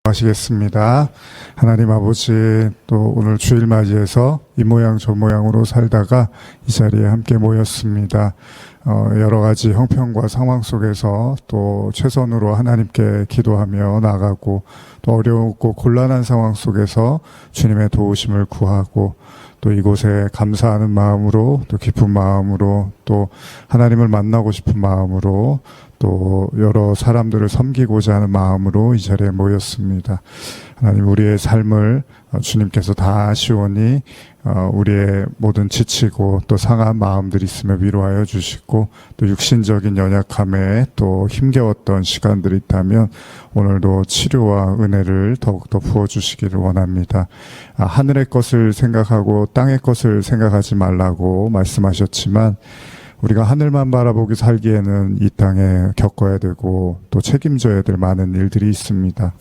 하시겠습니다. 하나님 아버지, 또 오늘 주일 맞이해서 이 모양 저 모양으로 살다가 이 자리에 함께 모였습니다. 여러 가지 형편과 상황 속에서 또 최선으로 하나님께 기도하며 나가고, 또 어렵고 곤란한 상황 속에서 주님의 도우심을 구하고, 또 이곳에 감사하는 마음으로, 또 기쁜 마음으로, 또 하나님을 만나고 싶은 마음으로, 또 여러 사람들을 섬기고자 하는 마음으로 이 자리에 모였습니다. 하나님, 우리의 삶을 주님께서 다 아시오니 우리의 모든 지치고 또 상한 마음들이 있으면 위로하여 주시고, 또 육신적인 연약함에 또 힘겨웠던 시간들이 있다면 오늘도 치료와 은혜를 더욱더 부어주시기를 원합니다. 하늘의 것을 생각하고 땅의 것을 생각하지 말라고 말씀하셨지만, 우리가 하늘만 바라보고 살기에는 이 땅에 겪어야 되고 또 책임져야 될 많은 일들이 있습니다.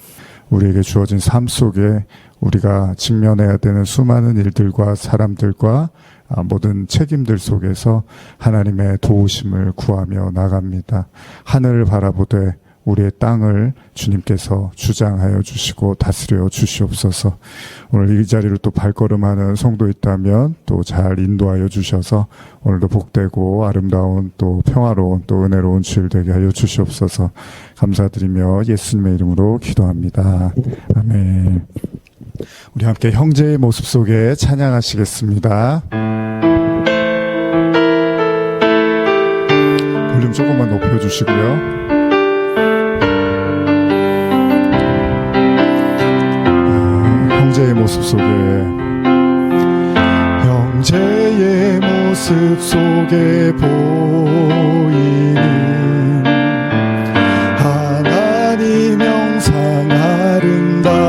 우리에게 주어진 삶 속에 우리가 직면해야 되는 수많은 일들과 사람들과 모든 책임들 속에서 하나님의 도우심을 구하며 나갑니다. 하늘을 바라보되 우리의 땅을 주님께서 주장하여 주시고 다스려 주시옵소서. 오늘 이 자리를 또 발걸음하는 성도 있다면 또 잘 인도하여 주셔서 오늘도 복되고 아름다운 또 평화로운 또 은혜로운 주일 되게 하여 주시옵소서. 감사드리며 예수님의 이름으로 기도합니다. 아멘. 우리 함께 형제의 모습 속에 찬양하시겠습니다. 볼륨 조금만 높여주시고요. 형제의 모습 속에, 형제의 모습 속에 보이는 하나님 형상 아름다워라.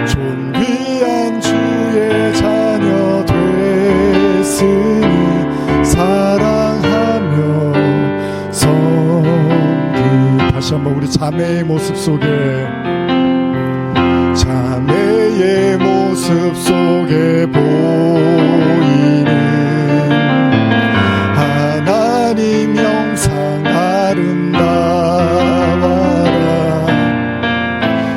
존귀한 주의 자녀 됐으니 사랑하며 섬기. 다시 한번 우리 자매의 모습 속에, 자매의 모습 속에 보이는 하나님 형상 아름다워라.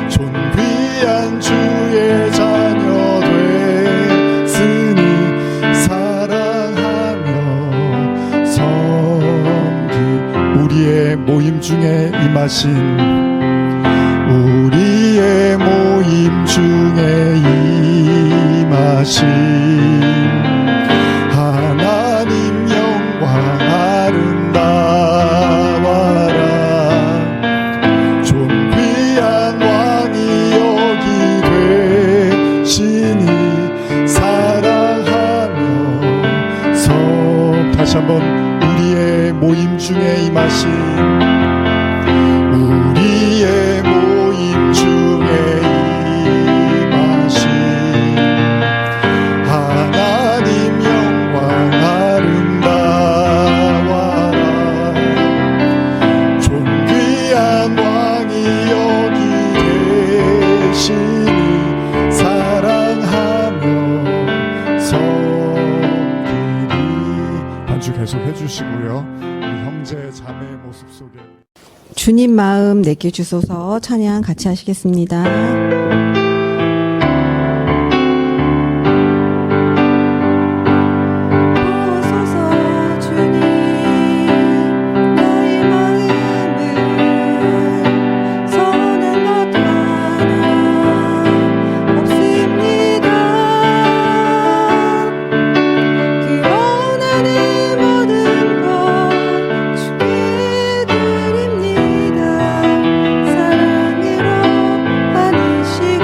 존귀한 주의 자녀 됐으니 사랑하며 섬기. 우리의 모임 중에 임하신, 우리의 모임 중에 임하신 하나님 영광 아름다워라. 존귀한 왕이 여기 되시니 사랑하며 다시 한번 우리의 모임 중에 임하신, 우리의 모임 중에 임하신 하나님 영광 아름다워라. 존귀한 왕이 여기 계시니 사랑하며 섬기리. 반주 계속 해주시고요. 우리 형제 자매의 모습 속에 주님 마음 내게 주소서 찬양 같이 하시겠습니다. 사랑으로 안으시고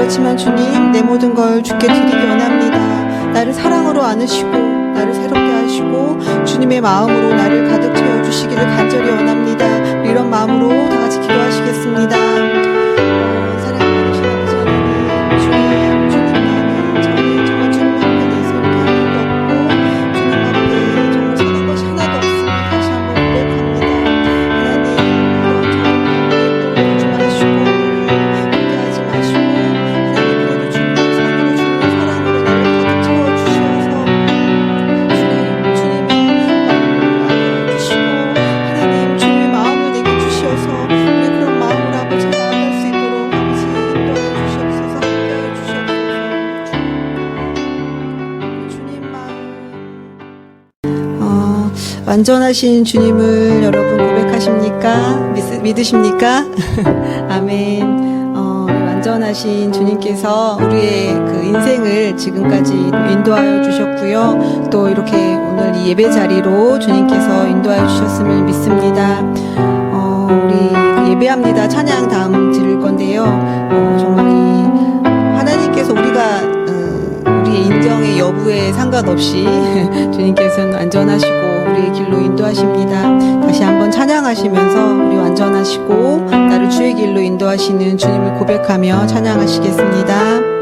그렇지만 주님, 내 모든 걸 주께 드리기 원합니다. 나를 사랑으로 안으시고 나를 새롭게 하시고 주님의 마음으로 나를 가득 채워주시기를 간절히 원합니다. 이런 마음으로 다 같이 기도하시겠습니다. 사랑하는 주님 아버지 하나님, 주님만은 저는 정말 주님 앞에 내서 이렇게 할 일도 없고 주님 앞에 정말 선한 것이 하나도 없으니 다시 한번 고백합니다. 하나님, 이런 저를 마시고 그렇게 하지 마시고 하나님, 그래도 주님의 선으로 주님의 사랑으로 나를 가득 채워주셔서 주님의 마음을 내게 주셔서 우리 그런 마음으로 아버지 나아갈 수 있도록 아버지 인도하여 주시옵소서. 함께하여 주시옵소서. 주님 마음 완전하신 주님을 여러분 고백하십니까? 믿으십니까? 아멘. 우리 완전하신 주님께서 우리의 그 인생을 지금까지 인도하여 주셨고요. 또 이렇게 오늘 이 예배 자리로 주님께서 인도하여 주셨음을 믿습니다. 우리 예배합니다. 찬양 다음 드릴 건데요. 정말 이 하나님께서 우리가 우리의 인정의 여부에 상관없이 주님께서는 완전하시고 우리의 길로 인도하십니다. 다시 한번 찬양하시면서 우리 완전하시고 나를 주의 길로 인도하시는 주님을 고백하며 찬양하시겠습니다.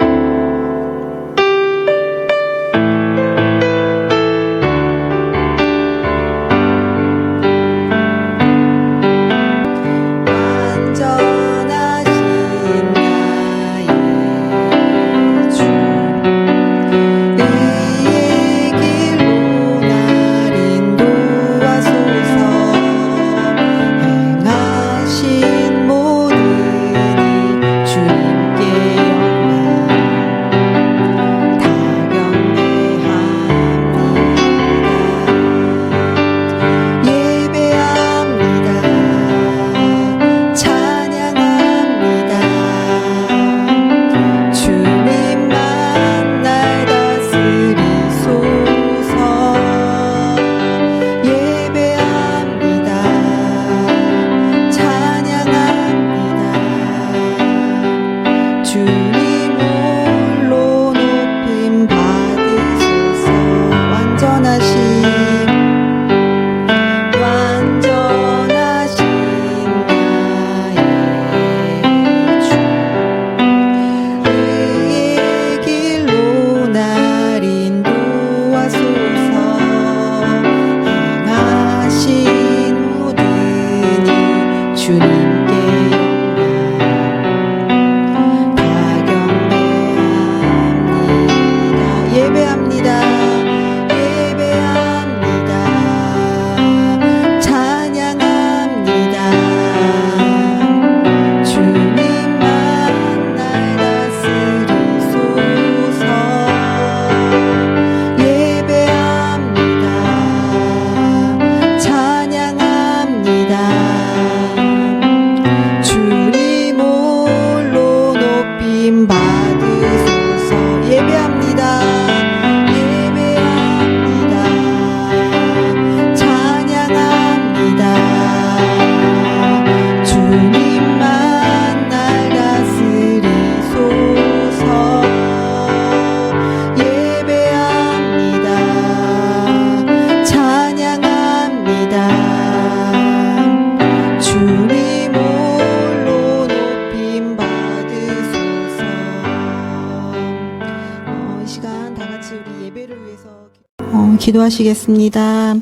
기도하시겠습니다.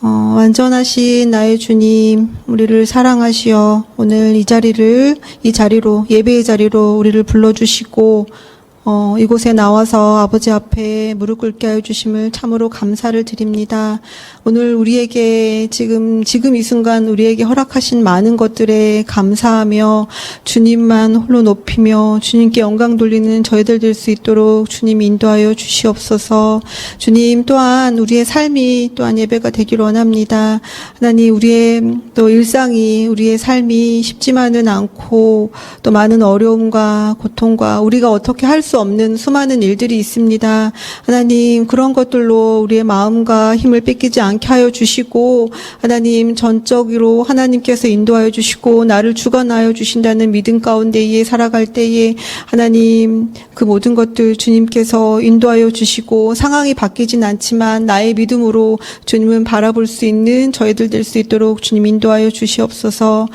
완전하신 나의 주님, 우리를 사랑하시어 오늘 이 자리로 예배의 자리로 우리를 불러주시고 이곳에 나와서 아버지 앞에 무릎 꿇게 하여 주심을 참으로 감사를 드립니다. 오늘 우리에게 지금 이 순간 우리에게 허락하신 많은 것들에 감사하며 주님만 홀로 높이며 주님께 영광 돌리는 저희들 될 수 있도록 주님 인도하여 주시옵소서. 주님 또한 우리의 삶이 또한 예배가 되기를 원합니다. 하나님, 우리의 또 일상이 우리의 삶이 쉽지만은 않고 또 많은 어려움과 고통과 우리가 어떻게 할 수 없는 수많은 일들이 있습니다. 하나님, 그런 것들로 우리의 마음과 힘을 뺏기지 않게 하여 주시고, 하나님, 전적으로 하나님께서 인도하여 주시고 나를 주관하여 주신다는 믿음 가운데에 살아갈 때에 하나님, 그 모든 것들 주님께서 인도하여 주시고 상황이 바뀌진 않지만 나의 믿음으로 주님을 바라볼 수 있는 저희들 될 수 있도록 주님 인도하여 주시옵소서.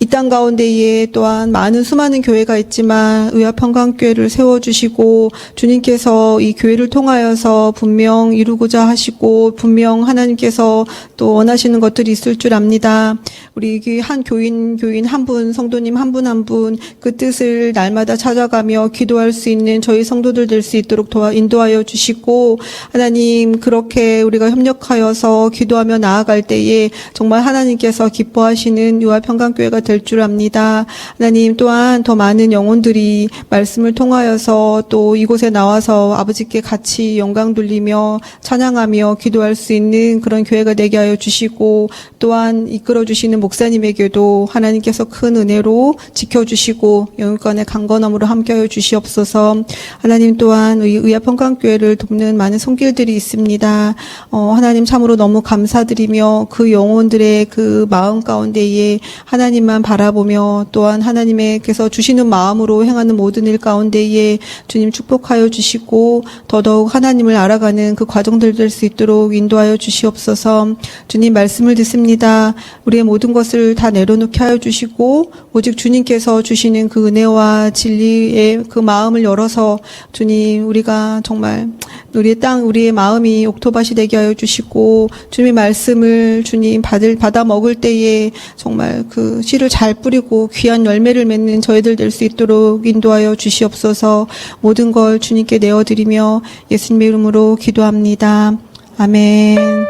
이 땅 가운데에 또한 많은 수많은 교회가 있지만 의합평강교회를 세워주시고 주님께서 이 교회를 통하여서 분명 이루고자 하시고 분명 하나님께서 또 원하시는 것들이 있을 줄 압니다. 우리 한 교인 한 분, 성도님 한 분 한 분 그 뜻을 날마다 찾아가며 기도할 수 있는 저희 성도들 될 수 있도록 인도하여 주시고, 하나님, 그렇게 우리가 협력하여서 기도하며 나아갈 때에 정말 하나님께서 기뻐하시는 유아평강교회가 될 줄 압니다. 하나님, 또한 더 많은 영혼들이 말씀을 통하여서 또 이곳에 나와서 아버지께 같이 영광 돌리며 찬양하며 기도할 수 있는 그런 교회가 되게 하여 주시고, 또한 이끌어 주시는 목사님에게도 하나님께서 큰 은혜로 지켜주시고 영육간의 강건함으로 함께하여 주시옵소서. 하나님, 또한 의합평강교회를 돕는 많은 손길들이 있습니다. 하나님, 참으로 너무 감사드리며 그 영혼들의 그 마음 가운데에 하나님만 바라보며 또한 하나님께서 주시는 마음으로 행하는 모든 일 가운데에 주님 축복하여 주시고 더더욱 하나님을 알아가는 그 과정들 될 수 있도록 인도하여 주시옵소서. 주님, 말씀을 듣습니다. 우리의 모든 것을 다 내려놓게 하여 주시고 오직 주님께서 주시는 그 은혜와 진리의 그 마음을 열어서 주님, 우리가 정말 우리의 마음이 옥토밭이 되게 하여 주시고 주님의 말씀을 주님 받아 먹을 때에 정말 그 씨를 잘 뿌리고 귀한 열매를 맺는 저희들 될 수 있도록 인도하여 주시옵소서. 모든 걸 주님께 내어드리며 예수님의 이름으로 기도합니다. 아멘.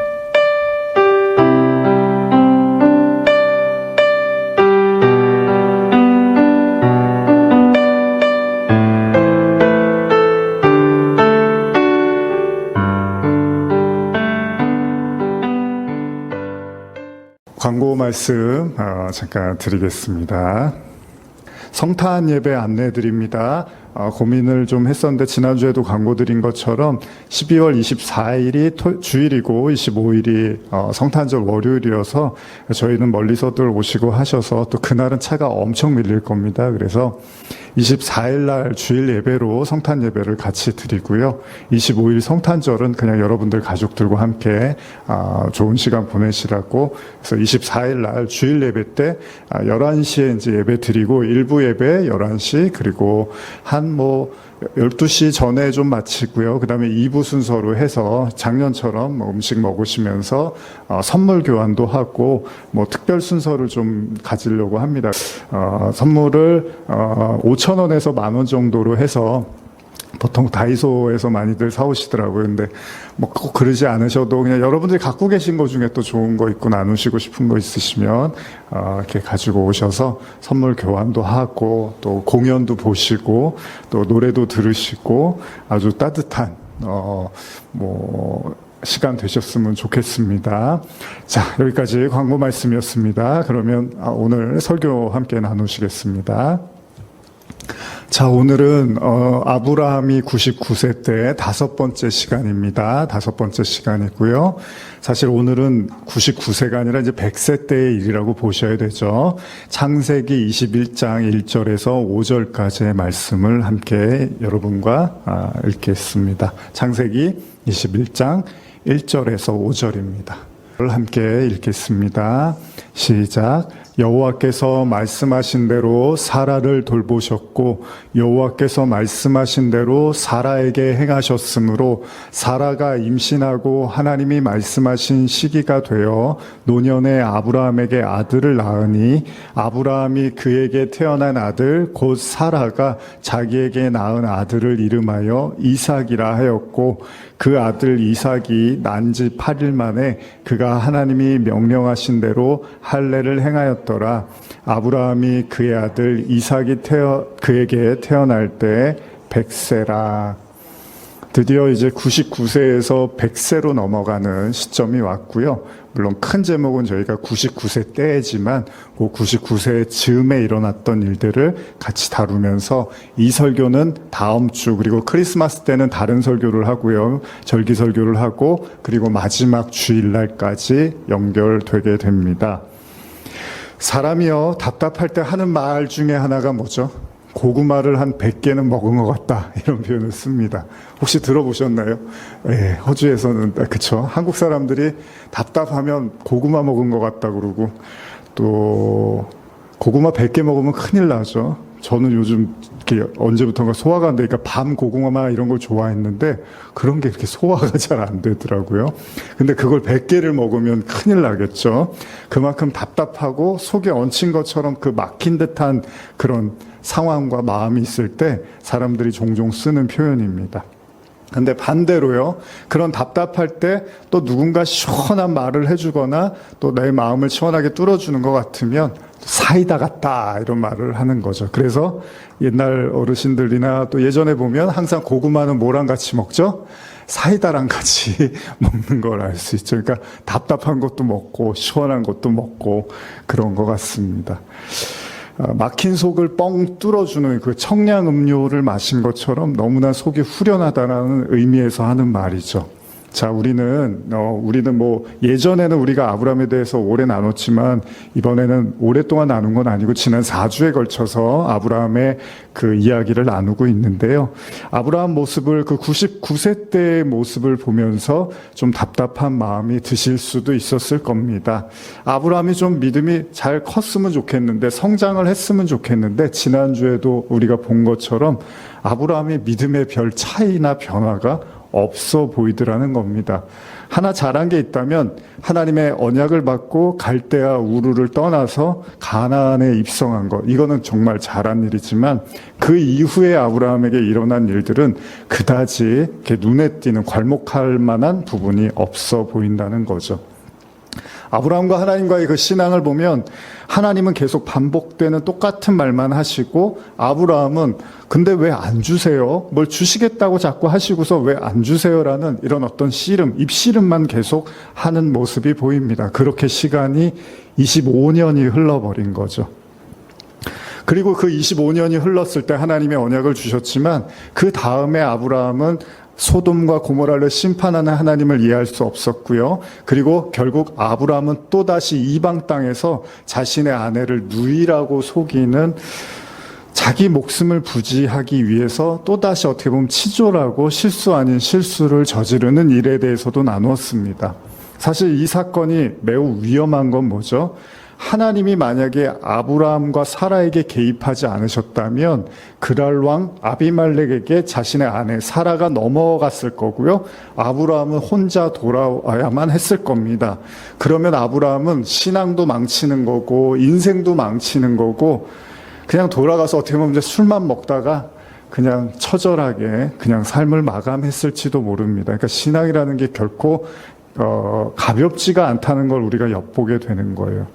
광고 말씀 잠깐 드리겠습니다. 성탄 예배 안내 드립니다. 고민을 좀 했었는데 지난주에도 광고 드린 것처럼 12월 24일이 주일이고 25일이 성탄절 월요일이어서 저희는 멀리서들 오시고 하셔서 또 그날은 차가 엄청 밀릴 겁니다. 그래서 24일 날 주일 예배로 성탄 예배를 같이 드리고요. 25일 성탄절은 그냥 여러분들 가족들과 함께 좋은 시간 보내시라고, 그래서 24일 날 주일 예배 때 11시에 이제 예배 드리고 1부 예배 11시, 그리고 한 12시 전에 좀 마치고요. 그 다음에 2부 순서로 해서 작년처럼 음식 먹으시면서 선물 교환도 하고 특별 순서를 좀 가지려고 합니다. 선물을 5,000원에서 10,000원 정도로 해서 보통 다이소에서 많이들 사오시더라고요. 근데 꼭 그러지 않으셔도 그냥 여러분들이 갖고 계신 것 중에 또 좋은 거 있고 나누시고 싶은 거 있으시면 이렇게 가지고 오셔서 선물 교환도 하고 또 공연도 보시고 또 노래도 들으시고 아주 따뜻한 시간 되셨으면 좋겠습니다. 자, 여기까지 광고 말씀이었습니다. 그러면 오늘 설교 함께 나누시겠습니다. 자, 오늘은 아브라함이 99세 때 5번째 시간입니다. 5번째 시간이고요. 사실 오늘은 99세가 아니라 이제 100세 때의 일이라고 보셔야 되죠. 창세기 21장 1절에서 5절까지의 말씀을 함께 여러분과 읽겠습니다. 창세기 21장 1절에서 5절입니다. 함께 읽겠습니다. 시작. 여호와께서 말씀하신 대로 사라를 돌보셨고 여호와께서 말씀하신 대로 사라에게 행하셨으므로 사라가 임신하고 하나님이 말씀하신 시기가 되어 노년에 아브라함에게 아들을 낳으니 아브라함이 그에게 태어난 아들 곧 사라가 자기에게 낳은 아들을 이름하여 이삭이라 하였고 그 아들 이삭이 난 지 8일 만에 그가 하나님이 명령하신 대로 할례를 행하였더라. 아브라함이 그의 아들 이삭이 그에게 태어날 때 100세라. 드디어 이제 99세에서 100세로 넘어가는 시점이 왔고요. 물론 큰 제목은 저희가 99세 때지만 그 99세 즈음에 일어났던 일들을 같이 다루면서 이 설교는 다음 주 그리고 크리스마스 때는 다른 설교를 하고요. 절기 설교를 하고 그리고 마지막 주일날까지 연결되게 됩니다. 사람이요, 답답할 때 하는 말 중에 하나가 뭐죠? 고구마를 한 100개는 먹은 것 같다, 이런 표현을 씁니다. 혹시 들어보셨나요? 예, 호주에서는 그쵸. 한국 사람들이 답답하면 고구마 먹은 것 같다 그러고, 또 고구마 100개 먹으면 큰일 나죠. 저는 요즘 이렇게 언제부턴가 소화가 안 되니까 밤 고구마 이런 걸 좋아했는데 그런 게 이렇게 소화가 잘 안 되더라고요. 근데 그걸 100개를 먹으면 큰일 나겠죠. 그만큼 답답하고 속에 얹힌 것처럼 그 막힌 듯한 그런 상황과 마음이 있을 때 사람들이 종종 쓰는 표현입니다. 근데 반대로요, 그런 답답할 때 또 누군가 시원한 말을 해주거나 또 내 마음을 시원하게 뚫어주는 것 같으면 사이다 같다, 이런 말을 하는 거죠. 그래서 옛날 어르신들이나 또 예전에 보면 항상 고구마는 뭐랑 같이 먹죠? 사이다랑 같이 먹는 걸 알 수 있죠. 그러니까 답답한 것도 먹고 시원한 것도 먹고 그런 것 같습니다. 막힌 속을 뻥 뚫어주는 그 청량 음료를 마신 것처럼 너무나 속이 후련하다라는 의미에서 하는 말이죠. 자, 우리는 뭐, 예전에는 우리가 아브라함에 대해서 오래 나눴지만, 이번에는 오랫동안 나눈 건 아니고, 지난 4주에 걸쳐서 아브라함의 그 이야기를 나누고 있는데요. 아브라함 모습을, 그 99세 때의 모습을 보면서 좀 답답한 마음이 드실 수도 있었을 겁니다. 아브라함이 좀 믿음이 잘 컸으면 좋겠는데, 성장을 했으면 좋겠는데, 지난주에도 우리가 본 것처럼, 아브라함이 믿음의 별 차이나 변화가 없어 보이더라는 겁니다. 하나 잘한 게 있다면 하나님의 언약을 받고 갈대아 우르를 떠나서 가나안에 입성한 것, 이거는 정말 잘한 일이지만 그 이후에 아브라함에게 일어난 일들은 그다지 이렇게 눈에 띄는 괄목할 만한 부분이 없어 보인다는 거죠. 아브라함과 하나님과의 그 신앙을 보면 하나님은 계속 반복되는 똑같은 말만 하시고, 아브라함은 근데 왜 안 주세요? 뭘 주시겠다고 자꾸 하시고서 왜 안 주세요라는 이런 어떤 입씨름만 계속 하는 모습이 보입니다. 그렇게 시간이 25년이 흘러버린 거죠. 그리고 그 25년이 흘렀을 때 하나님의 언약을 주셨지만 그 다음에 아브라함은 소돔과 고모라를 심판하는 하나님을 이해할 수 없었고요. 그리고 결국 아브라함은 또다시 이방 땅에서 자신의 아내를 누이라고 속이는, 자기 목숨을 부지하기 위해서 또다시 어떻게 보면 치졸하고 실수 아닌 실수를 저지르는 일에 대해서도 나누었습니다. 사실 이 사건이 매우 위험한 건 뭐죠? 하나님이 만약에 아브라함과 사라에게 개입하지 않으셨다면 그랄 왕 아비말렉에게 자신의 아내 사라가 넘어갔을 거고요. 아브라함은 혼자 돌아와야만 했을 겁니다. 그러면 아브라함은 신앙도 망치는 거고 인생도 망치는 거고 그냥 돌아가서 어떻게 보면 이제 술만 먹다가 그냥 처절하게 그냥 삶을 마감했을지도 모릅니다. 그러니까 신앙이라는 게 결코 가볍지가 않다는 걸 우리가 엿보게 되는 거예요.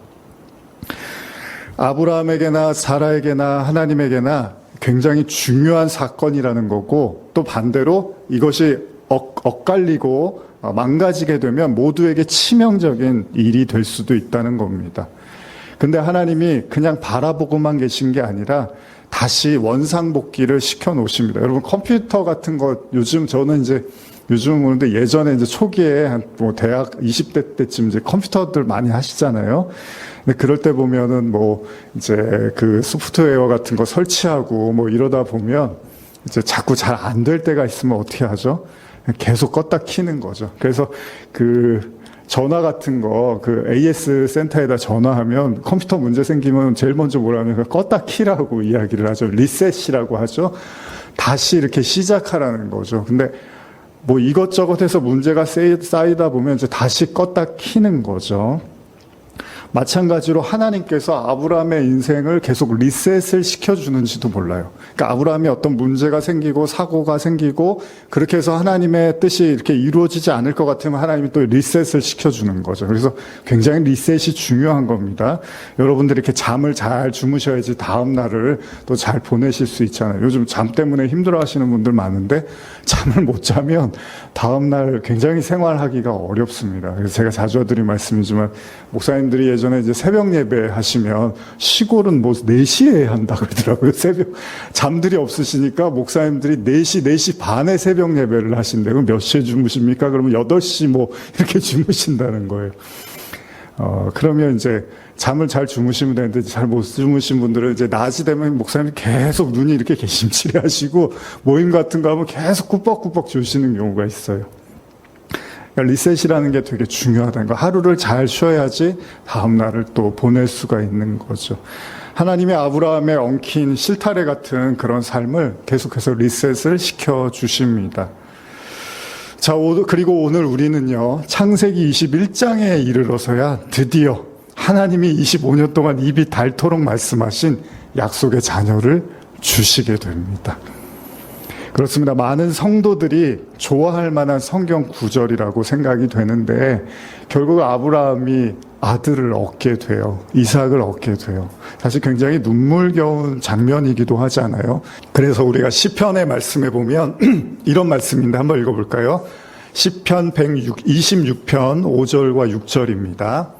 아브라함에게나 사라에게나 하나님에게나 굉장히 중요한 사건이라는 거고, 또 반대로 이것이 엇갈리고 망가지게 되면 모두에게 치명적인 일이 될 수도 있다는 겁니다. 근데 하나님이 그냥 바라보고만 계신 게 아니라 다시 원상복귀를 시켜 놓으십니다. 여러분, 컴퓨터 같은 거 요즘 저는 이제 요즘은 그런데 예전에 이제 초기에 한 뭐 대학 20대 때쯤 이제 컴퓨터들 많이 하시잖아요. 근데 그럴 때 보면은 뭐 이제 그 소프트웨어 같은 거 설치하고 뭐 이러다 보면 이제 자꾸 잘 안 될 때가 있으면 어떻게 하죠? 계속 껐다 키는 거죠. 그래서 그 전화 같은 거, 그 AS 센터에다 전화하면 컴퓨터 문제 생기면 제일 먼저 뭐라면 껐다 키라고 이야기를 하죠. 리셋이라고 하죠. 다시 이렇게 시작하라는 거죠. 근데 뭐 이것저것 해서 문제가 쌓이다 보면 이제 다시 껐다 키는 거죠. 마찬가지로 하나님께서 아브라함의 인생을 계속 리셋을 시켜주는지도 몰라요. 그러니까 아브라함이 어떤 문제가 생기고 사고가 생기고 그렇게 해서 하나님의 뜻이 이렇게 이루어지지 않을 것 같으면 하나님이 또 리셋을 시켜주는 거죠. 그래서 굉장히 리셋이 중요한 겁니다. 여러분들이 이렇게 잠을 잘 주무셔야지 다음 날을 또 잘 보내실 수 있잖아요. 요즘 잠 때문에 힘들어하시는 분들 많은데 잠을 못 자면 다음 날 굉장히 생활하기가 어렵습니다. 그래서 제가 자주 드린 말씀이지만 목사님들이 예전에 이제 새벽 예배 하시면 시골은 뭐 4시에 한다 그러더라고요. 새벽 잠들이 없으시니까 목사님들이 4시 반에 새벽 예배를 하신대요. 그럼 몇 시에 주무십니까? 그러면 8시 뭐 이렇게 주무신다는 거예요. 그러면 이제 잠을 잘 주무시면 되는데 잘 못 주무신 분들은 이제 낮이 되면 목사님이 계속 눈이 이렇게 개심치레 하시고 모임 같은 거 하면 계속 꾸벅꾸벅 주시는 경우가 있어요. 그러니까 리셋이라는 게 되게 중요하다는 거. 하루를 잘 쉬어야지 다음 날을 또 보낼 수가 있는 거죠. 하나님의 아브라함에 엉킨 실타래 같은 그런 삶을 계속해서 리셋을 시켜주십니다. 자, 그리고 오늘 우리는요, 창세기 21장에 이르러서야 드디어 하나님이 25년 동안 입이 닳도록 말씀하신 약속의 자녀를 주시게 됩니다. 그렇습니다. 많은 성도들이 좋아할 만한 성경 구절이라고 생각이 되는데 결국 아브라함이 아들을 얻게 돼요. 이삭을 얻게 돼요. 사실 굉장히 눈물겨운 장면이기도 하잖아요. 그래서 우리가 시편의 말씀에 보면 이런 말씀인데 한번 읽어볼까요? 시편 126편 5절과 6절입니다.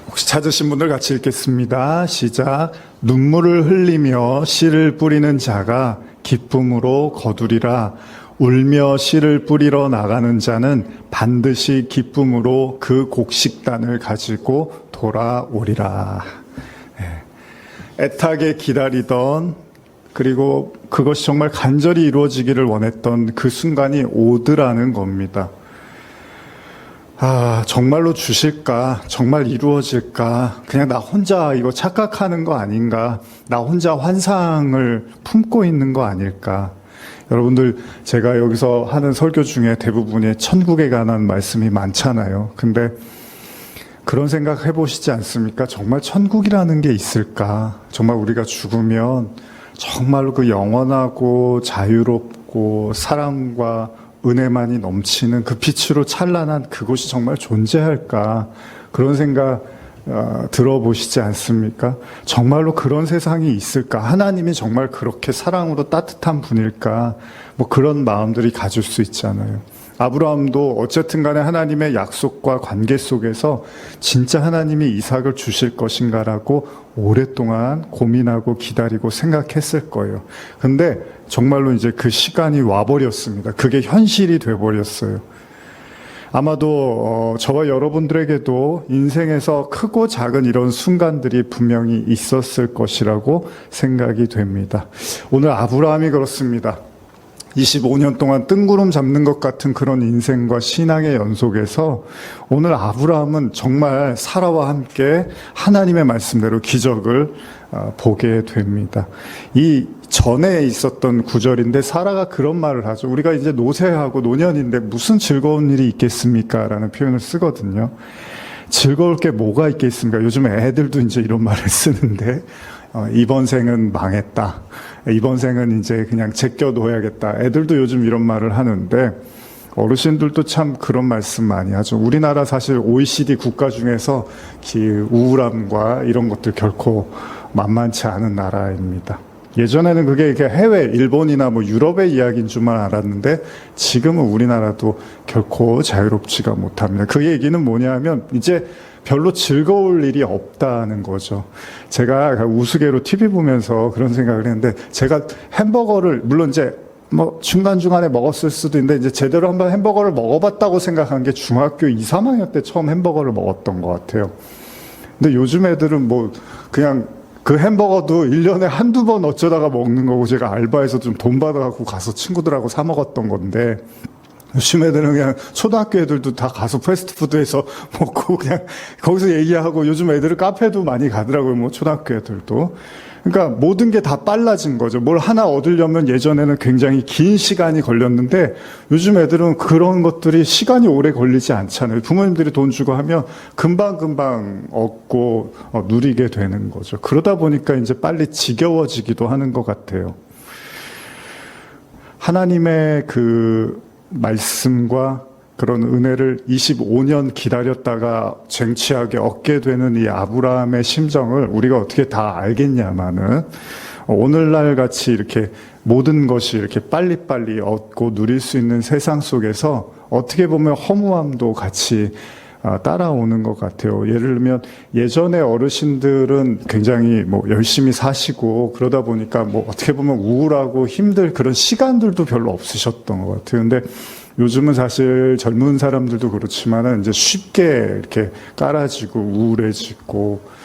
혹시 찾으신 분들 같이 읽겠습니다. 시작. 눈물을 흘리며 씨를 뿌리는 자가 기쁨으로 거두리라. 울며 씨를 뿌리러 나가는 자는 반드시 기쁨으로 그 곡식단을 가지고 돌아오리라. 애타게 기다리던, 그리고 그것이 정말 간절히 이루어지기를 원했던 그 순간이 오더라는 겁니다. 정말로 주실까? 정말 이루어질까? 그냥 나 혼자 이거 착각하는 거 아닌가? 나 혼자 환상을 품고 있는 거 아닐까? 여러분들, 제가 여기서 하는 설교 중에 대부분이 천국에 관한 말씀이 많잖아요. 근데 그런 생각 해보시지 않습니까? 정말 천국이라는 게 있을까? 정말 우리가 죽으면 정말로 그 영원하고 자유롭고 사랑과 은혜만이 넘치는 그 빛으로 찬란한 그곳이 정말 존재할까? 그런 생각 들어보시지 않습니까? 정말로 그런 세상이 있을까? 하나님이 정말 그렇게 사랑으로 따뜻한 분일까? 뭐 그런 마음들이 가질 수 있잖아요. 아브라함도 어쨌든 간에 하나님의 약속과 관계 속에서 진짜 하나님이 이삭을 주실 것인가라고 오랫동안 고민하고 기다리고 생각했을 거예요. 근데 정말로 이제 그 시간이 와버렸습니다. 그게 현실이 돼버렸어요. 아마도 저와 여러분들에게도 인생에서 크고 작은 이런 순간들이 분명히 있었을 것이라고 생각이 됩니다. 오늘 아브라함이 그렇습니다. 25년 동안 뜬구름 잡는 것 같은 그런 인생과 신앙의 연속에서 오늘 아브라함은 정말 사라와 함께 하나님의 말씀대로 기적을 보게 됩니다. 이 전에 있었던 구절인데 사라가 그런 말을 하죠. 우리가 이제 노쇠하고 노년인데 무슨 즐거운 일이 있겠습니까? 라는 표현을 쓰거든요. 즐거울 게 뭐가 있겠습니까? 요즘 애들도 이제 이런 말을 쓰는데 이번 생은 망했다. 이번 생은 이제 그냥 제껴둬야겠다. 애들도 요즘 이런 말을 하는데 어르신들도 참 그런 말씀 많이 하죠. 우리나라 사실 OECD 국가 중에서 우울함과 이런 것들 결코 만만치 않은 나라입니다. 예전에는 그게 이렇게 해외, 일본이나 뭐 유럽의 이야기인 줄만 알았는데 지금은 우리나라도 결코 자유롭지가 못합니다. 그 얘기는 뭐냐면 이제 별로 즐거울 일이 없다는 거죠. 제가 우스개로 TV 보면서 그런 생각을 했는데 제가 햄버거를 물론 이제 뭐 중간중간에 먹었을 수도 있는데 이제 제대로 한번 햄버거를 먹어봤다고 생각한 게 중학교 2, 3학년 때 처음 햄버거를 먹었던 것 같아요. 근데 요즘 애들은 뭐 그냥 그 햄버거도 1년에 한두 번 어쩌다가 먹는 거고 제가 알바해서 좀 돈 받아갖고 가서 친구들하고 사 먹었던 건데 요즘 애들은 그냥 초등학교 애들도 다 가서 패스트푸드에서 먹고 그냥 거기서 얘기하고 요즘 애들은 카페도 많이 가더라고요. 뭐 초등학교 애들도. 그러니까 모든 게 다 빨라진 거죠. 뭘 하나 얻으려면 예전에는 굉장히 긴 시간이 걸렸는데 요즘 애들은 그런 것들이 시간이 오래 걸리지 않잖아요. 부모님들이 돈 주고 하면 금방금방 얻고 누리게 되는 거죠. 그러다 보니까 이제 빨리 지겨워지기도 하는 것 같아요. 하나님의 그 말씀과 그런 은혜를 25년 기다렸다가 쟁취하게 얻게 되는 이 아브라함의 심정을 우리가 어떻게 다 알겠냐마는 오늘날 같이 이렇게 모든 것이 이렇게 빨리빨리 얻고 누릴 수 있는 세상 속에서 어떻게 보면 허무함도 같이 따라오는 것 같아요. 예를 들면 예전에 어르신들은 굉장히 열심히 사시고 그러다 보니까 어떻게 보면 우울하고 힘들 그런 시간들도 별로 없으셨던 것 같아요. 근데 요즘은 사실 젊은 사람들도 그렇지만은 이제 쉽게 이렇게 깔아지고 우울해지고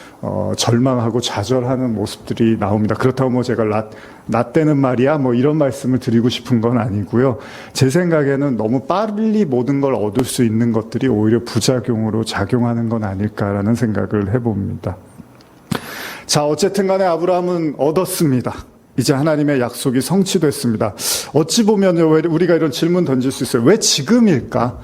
절망하고 좌절하는 모습들이 나옵니다. 그렇다고 제가 나 때는 말이야 이런 말씀을 드리고 싶은 건 아니고요. 제 생각에는 너무 빨리 모든 걸 얻을 수 있는 것들이 오히려 부작용으로 작용하는 건 아닐까라는 생각을 해봅니다. 자, 어쨌든 간에 아브라함은 얻었습니다. 이제 하나님의 약속이 성취됐습니다. 어찌 보면 왜 우리가 이런 질문 던질 수 있어요. 왜 지금일까?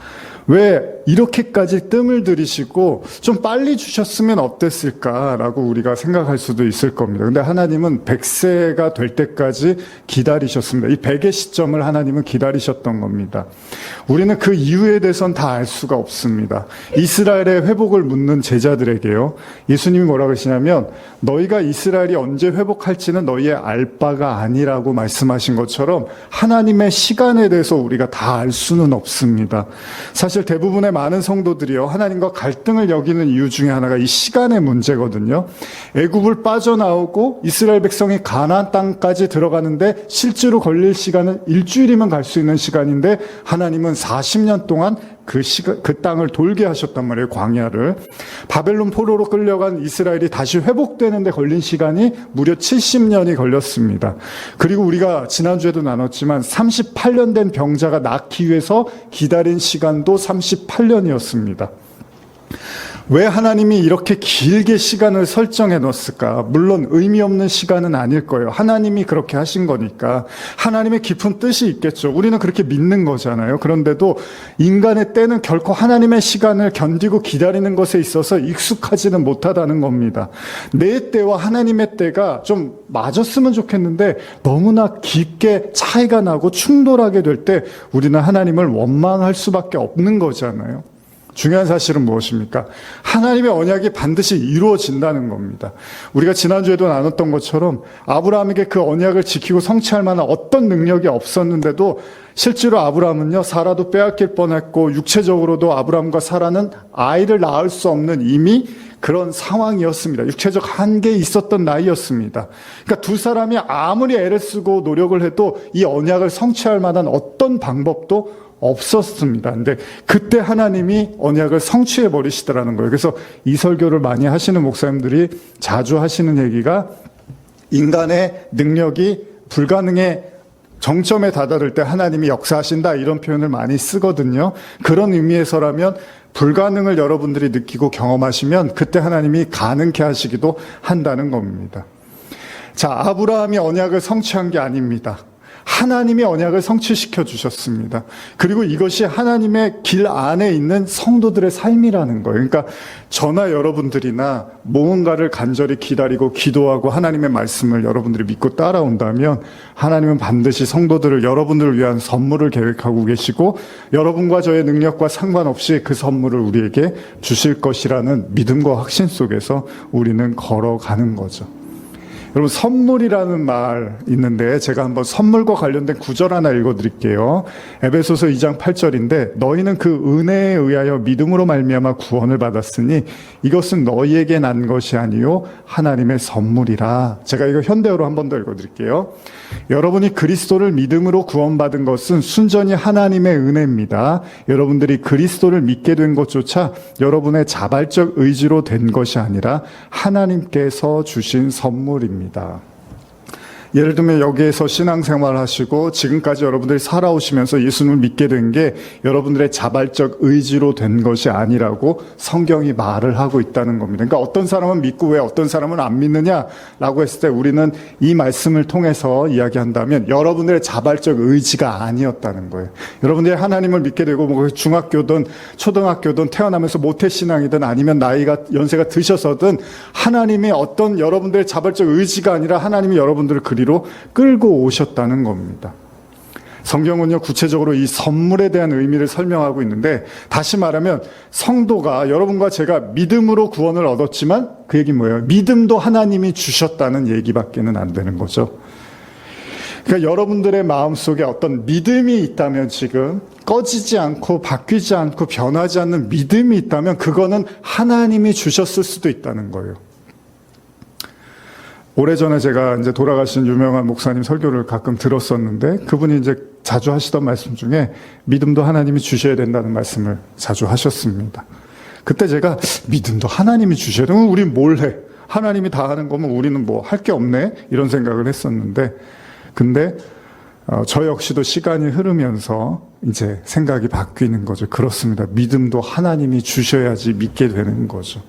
왜 이렇게까지 뜸을 들이시고 좀 빨리 주셨으면 어땠을까라고 우리가 생각할 수도 있을 겁니다. 근데 하나님은 100세가 될 때까지 기다리셨습니다. 이 100의 시점을 하나님은 기다리셨던 겁니다. 우리는 그 이유에 대해서는 다 알 수가 없습니다. 이스라엘의 회복을 묻는 제자들에게요. 예수님이 뭐라 그러시냐면 너희가 이스라엘이 언제 회복할지는 너희의 알 바가 아니라고 말씀하신 것처럼 하나님의 시간에 대해서 우리가 다 알 수는 없습니다. 사실 대부분의 많은 성도들이요, 하나님과 갈등을 여기는 이유 중에 하나가 이 시간의 문제거든요. 애굽을 빠져나오고 이스라엘 백성이 가나안 땅까지 들어가는데 실제로 걸릴 시간은 일주일이면 갈 수 있는 시간인데 하나님은 40년 동안 그 땅을 돌게 하셨단 말이에요, 광야를. 바벨론 포로로 끌려간 이스라엘이 다시 회복되는데 걸린 시간이 무려 70년이 걸렸습니다. 그리고 우리가 지난주에도 나눴지만 38년 된 병자가 낳기 위해서 기다린 시간도 38년이었습니다. 왜 하나님이 이렇게 길게 시간을 설정해 놓았을까? 물론 의미 없는 시간은 아닐 거예요. 하나님이 그렇게 하신 거니까 하나님의 깊은 뜻이 있겠죠. 우리는 그렇게 믿는 거잖아요. 그런데도 인간의 때는 결코 하나님의 시간을 견디고 기다리는 것에 있어서 익숙하지는 못하다는 겁니다. 내 때와 하나님의 때가 좀 맞았으면 좋겠는데 너무나 깊게 차이가 나고 충돌하게 될 때 우리는 하나님을 원망할 수밖에 없는 거잖아요. 중요한 사실은 무엇입니까? 하나님의 언약이 반드시 이루어진다는 겁니다. 우리가 지난주에도 나눴던 것처럼 아브라함에게 그 언약을 지키고 성취할 만한 어떤 능력이 없었는데도 실제로 아브라함은요, 사라도 빼앗길 뻔했고 육체적으로도 아브라함과 사라는 아이를 낳을 수 없는 이미 그런 상황이었습니다. 육체적 한계에 있었던 나이였습니다. 그러니까 두 사람이 아무리 애를 쓰고 노력을 해도 이 언약을 성취할 만한 어떤 방법도 없었습니다. 근데 그때 하나님이 언약을 성취해 버리시더라는 거예요. 그래서 이 설교를 많이 하시는 목사님들이 자주 하시는 얘기가 인간의 능력이 불가능의 정점에 다다를 때 하나님이 역사하신다, 이런 표현을 많이 쓰거든요. 그런 의미에서라면 불가능을 여러분들이 느끼고 경험하시면 그때 하나님이 가능케 하시기도 한다는 겁니다. 자, 아브라함이 언약을 성취한 게 아닙니다. 하나님이 언약을 성취시켜 주셨습니다. 그리고 이것이 하나님의 길 안에 있는 성도들의 삶이라는 거예요. 그러니까 저나 여러분들이나 무언가를 간절히 기다리고 기도하고 하나님의 말씀을 여러분들이 믿고 따라온다면 하나님은 반드시 성도들을, 여러분들을 위한 선물을 계획하고 계시고 여러분과 저의 능력과 상관없이 그 선물을 우리에게 주실 것이라는 믿음과 확신 속에서 우리는 걸어가는 거죠. 여러분, 선물이라는 말 있는데 제가 한번 선물과 관련된 구절 하나 읽어드릴게요. 에베소서 2장 8절인데 너희는 그 은혜에 의하여 믿음으로 말미암아 구원을 받았으니 이것은 너희에게 난 것이 아니요 하나님의 선물이라. 제가 이거 현대어로 한 번 더 읽어드릴게요. 여러분이 그리스도를 믿음으로 구원받은 것은 순전히 하나님의 은혜입니다. 여러분들이 그리스도를 믿게 된 것조차 여러분의 자발적 의지로 된 것이 아니라 하나님께서 주신 선물입니다. 예를 들면 여기에서 신앙생활 하시고 지금까지 여러분들이 살아오시면서 예수님을 믿게 된 게 여러분들의 자발적 의지로 된 것이 아니라고 성경이 말을 하고 있다는 겁니다. 그러니까 어떤 사람은 믿고 왜 어떤 사람은 안 믿느냐라고 했을 때 우리는 이 말씀을 통해서 이야기한다면 여러분들의 자발적 의지가 아니었다는 거예요. 여러분들이 하나님을 믿게 되고 뭐 중학교든 초등학교든 태어나면서 모태신앙이든 아니면 연세가 드셔서든 하나님의 어떤 여러분들의 자발적 의지가 아니라 하나님이 여러분들을 그리로 끌고 오셨다는 겁니다. 성경은요, 구체적으로 이 선물에 대한 의미를 설명하고 있는데, 다시 말하면 성도가 여러분과 제가 믿음으로 구원을 얻었지만 그 얘기는 뭐예요? 믿음도 하나님이 주셨다는 얘기밖에는 안 되는 거죠. 그러니까 여러분들의 마음속에 어떤 믿음이 있다면, 지금 꺼지지 않고 바뀌지 않고 변하지 않는 믿음이 있다면 그거는 하나님이 주셨을 수도 있다는 거예요. 오래전에 제가 이제 돌아가신 유명한 목사님 설교를 가끔 들었었는데, 그분이 이제 자주 하시던 말씀 중에 믿음도 하나님이 주셔야 된다는 말씀을 자주 하셨습니다. 그때 제가 믿음도 하나님이 주셔야 되면 우린 뭘 해? 하나님이 다 하는 거면 우리는 뭐 할 게 없네? 이런 생각을 했었는데, 근데 저 역시도 시간이 흐르면서 이제 생각이 바뀌는 거죠. 그렇습니다. 믿음도 하나님이 주셔야지 믿게 되는 거죠.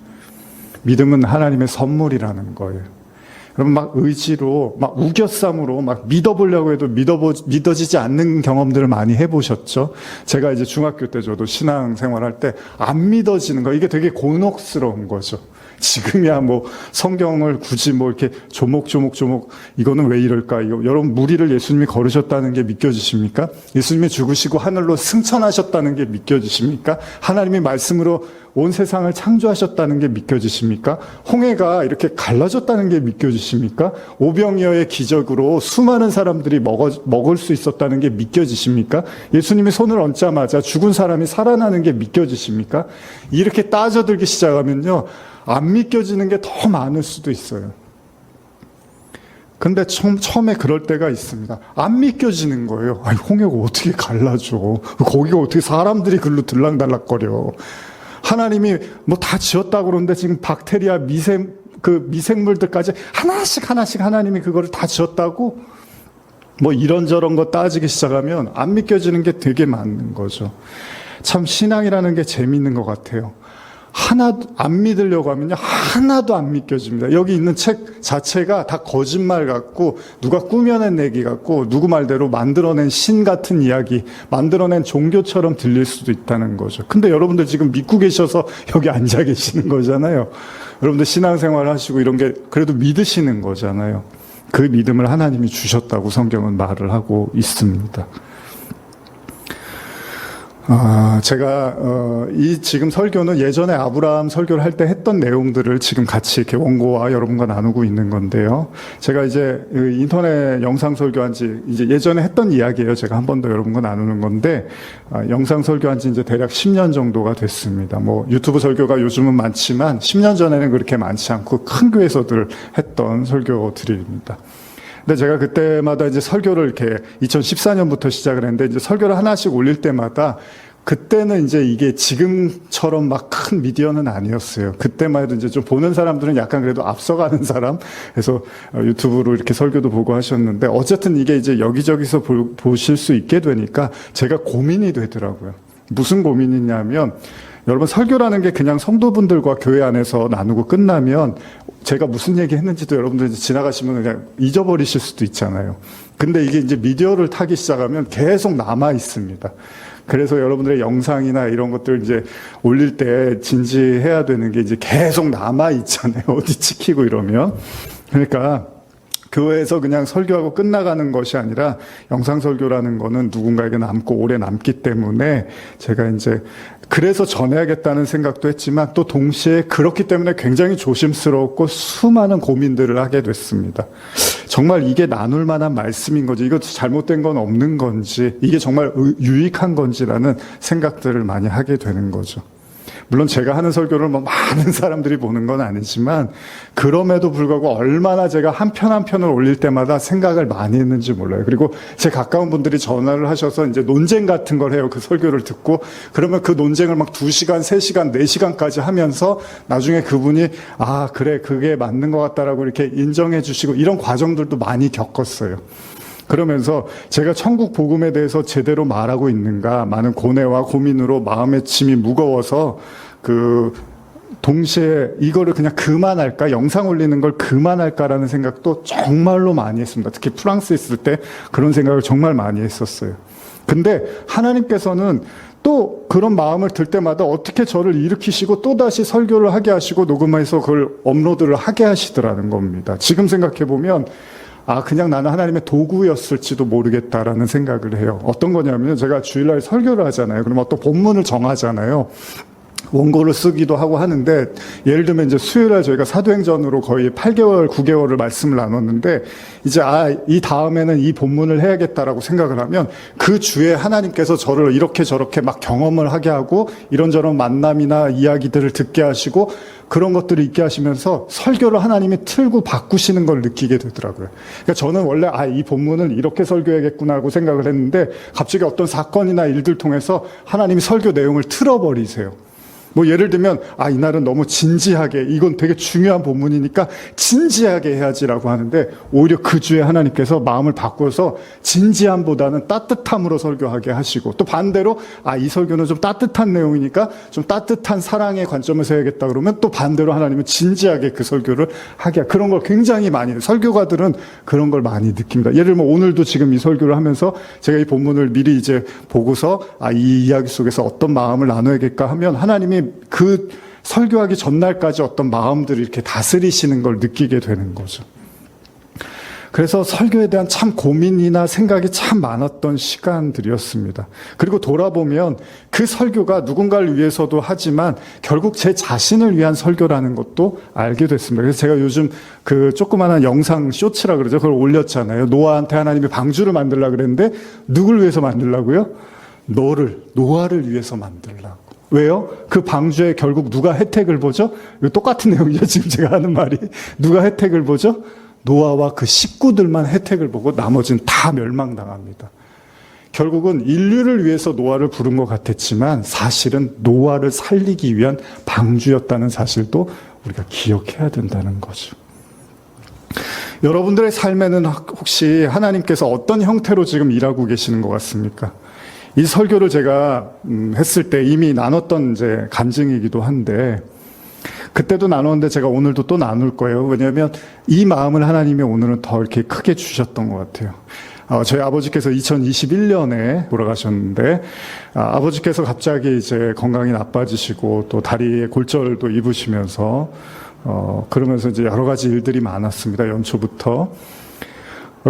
믿음은 하나님의 선물이라는 거예요. 여러분, 막 의지로, 막 우겨쌈으로 막 믿어보려고 해도 믿어지지 않는 경험들을 많이 해보셨죠? 제가 이제 중학교 때 저도 신앙생활 할 때 안 믿어지는 거, 이게 되게 곤혹스러운 거죠. 지금이야 뭐 성경을 굳이 뭐 이렇게 조목조목 이거는 왜 이럴까? 여러분, 무리를 예수님이 걸으셨다는 게 믿겨지십니까? 예수님이 죽으시고 하늘로 승천하셨다는 게 믿겨지십니까? 하나님의 말씀으로 온 세상을 창조하셨다는 게 믿겨지십니까? 홍해가 이렇게 갈라졌다는 게 믿겨지십니까? 오병이어의 기적으로 수많은 사람들이 먹을 수 있었다는 게 믿겨지십니까? 예수님이 손을 얹자마자 죽은 사람이 살아나는 게 믿겨지십니까? 이렇게 따져들기 시작하면요, 안 믿겨지는 게 더 많을 수도 있어요. 근데 처음에 그럴 때가 있습니다. 안 믿겨지는 거예요. 아니, 홍해가 어떻게 갈라져? 거기가 어떻게 사람들이 글로 들락달락거려? 하나님이 뭐 다 지었다고 그러는데 지금 박테리아 미생물들까지 하나씩 하나님이 그거를 다 지었다고? 뭐 이런저런 거 따지기 시작하면 안 믿겨지는 게 되게 많은 거죠. 참 신앙이라는 게 재미있는 것 같아요. 하나도 안 믿으려고 하면요, 하나도 안 믿겨집니다. 여기 있는 책 자체가 다 거짓말 같고, 누가 꾸며낸 얘기 같고, 누구 말대로 만들어낸 신 같은 이야기, 만들어낸 종교처럼 들릴 수도 있다는 거죠. 근데 여러분들 지금 믿고 계셔서 여기 앉아 계시는 거잖아요. 여러분들 신앙생활 하시고 이런 게 그래도 믿으시는 거잖아요. 그 믿음을 하나님이 주셨다고 성경은 말을 하고 있습니다. 제가 이 지금 설교는 예전에 아브라함 설교를 할 때 했던 내용들을 지금 같이 이렇게 원고와 여러분과 나누고 있는 건데요. 제가 이제 인터넷 영상 설교한 지 이제 예전에 했던 이야기예요. 제가 한 번 더 여러분과 나누는 건데, 영상 설교한 지 이제 대략 10년 정도가 됐습니다. 뭐 유튜브 설교가 요즘은 많지만 10년 전에는 그렇게 많지 않고 큰 교회에서들 했던 설교들입니다. 근데 제가 그때마다 이제 설교를 이렇게 2014년부터 시작을 했는데, 이제 설교를 하나씩 올릴 때마다 그때는 이제 이게 지금처럼 막 큰 미디어는 아니었어요. 그때만 해도 이제 좀 보는 사람들은 약간 그래도 앞서가는 사람, 그래서 유튜브로 이렇게 설교도 보고 하셨는데, 어쨌든 이게 이제 여기저기서 보실 수 있게 되니까 제가 고민이 되더라고요. 무슨 고민이냐면, 여러분, 설교라는 게 그냥 성도분들과 교회 안에서 나누고 끝나면 제가 무슨 얘기 했는지도 여러분들 지나가시면 그냥 잊어버리실 수도 있잖아요. 근데 이게 이제 미디어를 타기 시작하면 계속 남아 있습니다. 그래서 여러분들의 영상이나 이런 것들 이제 올릴 때 진지해야 되는 게 이제 계속 남아 있잖아요. 어디 찍히고 이러면. 그러니까 교회에서 그냥 설교하고 끝나가는 것이 아니라 영상 설교라는 거는 누군가에게 남고 오래 남기 때문에 제가 이제 그래서 전해야겠다는 생각도 했지만, 또 동시에 그렇기 때문에 굉장히 조심스럽고 수많은 고민들을 하게 됐습니다. 정말 이게 나눌 만한 말씀인 건지, 이거 잘못된 건 없는 건지, 이게 정말 유익한 건지라는 생각들을 많이 하게 되는 거죠. 물론 제가 하는 설교를 뭐 많은 사람들이 보는 건 아니지만 그럼에도 불구하고 얼마나 제가 한 편 한 편을 올릴 때마다 생각을 많이 했는지 몰라요. 그리고 제 가까운 분들이 전화를 하셔서 이제 논쟁 같은 걸 해요. 그 설교를 듣고 그러면 그 논쟁을 막 2시간, 3시간, 4시간까지 하면서 나중에 그분이 아 그래 그게 맞는 것 같다라고 이렇게 인정해 주시고 이런 과정들도 많이 겪었어요. 그러면서 제가 천국 복음에 대해서 제대로 말하고 있는가 많은 고뇌와 고민으로 마음의 짐이 무거워서 동시에 이거를 그냥 그만할까 영상 올리는 걸 그만할까라는 생각도 정말로 많이 했습니다. 특히 프랑스에 있을 때 그런 생각을 정말 많이 했었어요. 근데 하나님께서는 또 그런 마음을 들 때마다 어떻게 저를 일으키시고 또다시 설교를 하게 하시고 녹음해서 그걸 업로드를 하게 하시더라는 겁니다. 지금 생각해보면 그냥 나는 하나님의 도구였을지도 모르겠다라는 생각을 해요. 어떤 거냐면 제가 주일날 설교를 하잖아요. 그럼 어떤 본문을 정하잖아요. 원고를 쓰기도 하고 하는데 예를 들면 이제 수요일날 저희가 사도행전으로 거의 8개월, 9개월을 말씀을 나눴는데 이제 이 다음에는 이 본문을 해야겠다라고 생각을 하면 그 주에 하나님께서 저를 이렇게 저렇게 막 경험을 하게 하고 이런저런 만남이나 이야기들을 듣게 하시고 그런 것들을 있게 하시면서 설교를 하나님이 틀고 바꾸시는 걸 느끼게 되더라고요. 그러니까 저는 원래 이 본문을 이렇게 설교해야겠구나 하고 생각을 했는데 갑자기 어떤 사건이나 일들 통해서 하나님이 설교 내용을 틀어버리세요. 뭐 예를 들면 이날은 너무 진지하게 이건 되게 중요한 본문이니까 진지하게 해야지라고 하는데 오히려 그 주에 하나님께서 마음을 바꿔서 진지함보다는 따뜻함으로 설교하게 하시고 또 반대로 이 설교는 좀 따뜻한 내용이니까 좀 따뜻한 사랑의 관점에서 해야겠다 그러면 또 반대로 하나님은 진지하게 그 설교를 하게 그런 걸 굉장히 많이 해요. 설교가들은 그런 걸 많이 느낍니다. 예를 들면 오늘도 지금 이 설교를 하면서 제가 이 본문을 미리 이제 보고서 이 이야기 속에서 어떤 마음을 나눠야겠까 하면 하나님이 그 설교하기 전날까지 어떤 마음들을 이렇게 다스리시는 걸 느끼게 되는 거죠. 그래서 설교에 대한 참 고민이나 생각이 참 많았던 시간들이었습니다. 그리고 돌아보면 그 설교가 누군가를 위해서도 하지만 결국 제 자신을 위한 설교라는 것도 알게 됐습니다. 그래서 제가 요즘 그 조그마한 영상 쇼츠라 그러죠. 그걸 올렸잖아요. 노아한테 하나님이 방주를 만들려고 그랬는데 누굴 위해서 만들라고요? 노아를 위해서 만들라고. 왜요? 그 방주에 결국 누가 혜택을 보죠? 이거 똑같은 내용이죠. 지금 제가 하는 말이. 누가 혜택을 보죠? 노아와 그 식구들만 혜택을 보고 나머지는 다 멸망당합니다. 결국은 인류를 위해서 노아를 부른 것 같았지만 사실은 노아를 살리기 위한 방주였다는 사실도 우리가 기억해야 된다는 거죠. 여러분들의 삶에는 혹시 하나님께서 어떤 형태로 지금 일하고 계시는 것 같습니까? 이 설교를 제가 했을 때 이미 나눴던 이제 간증이기도 한데 그때도 나눴는데 제가 오늘도 또 나눌 거예요. 왜냐하면 이 마음을 하나님이 오늘은 더 이렇게 크게 주셨던 것 같아요. 저희 아버지께서 2021년에 돌아가셨는데 아버지께서 갑자기 이제 건강이 나빠지시고 또 다리에 골절도 입으시면서 그러면서 이제 여러 가지 일들이 많았습니다. 연초부터.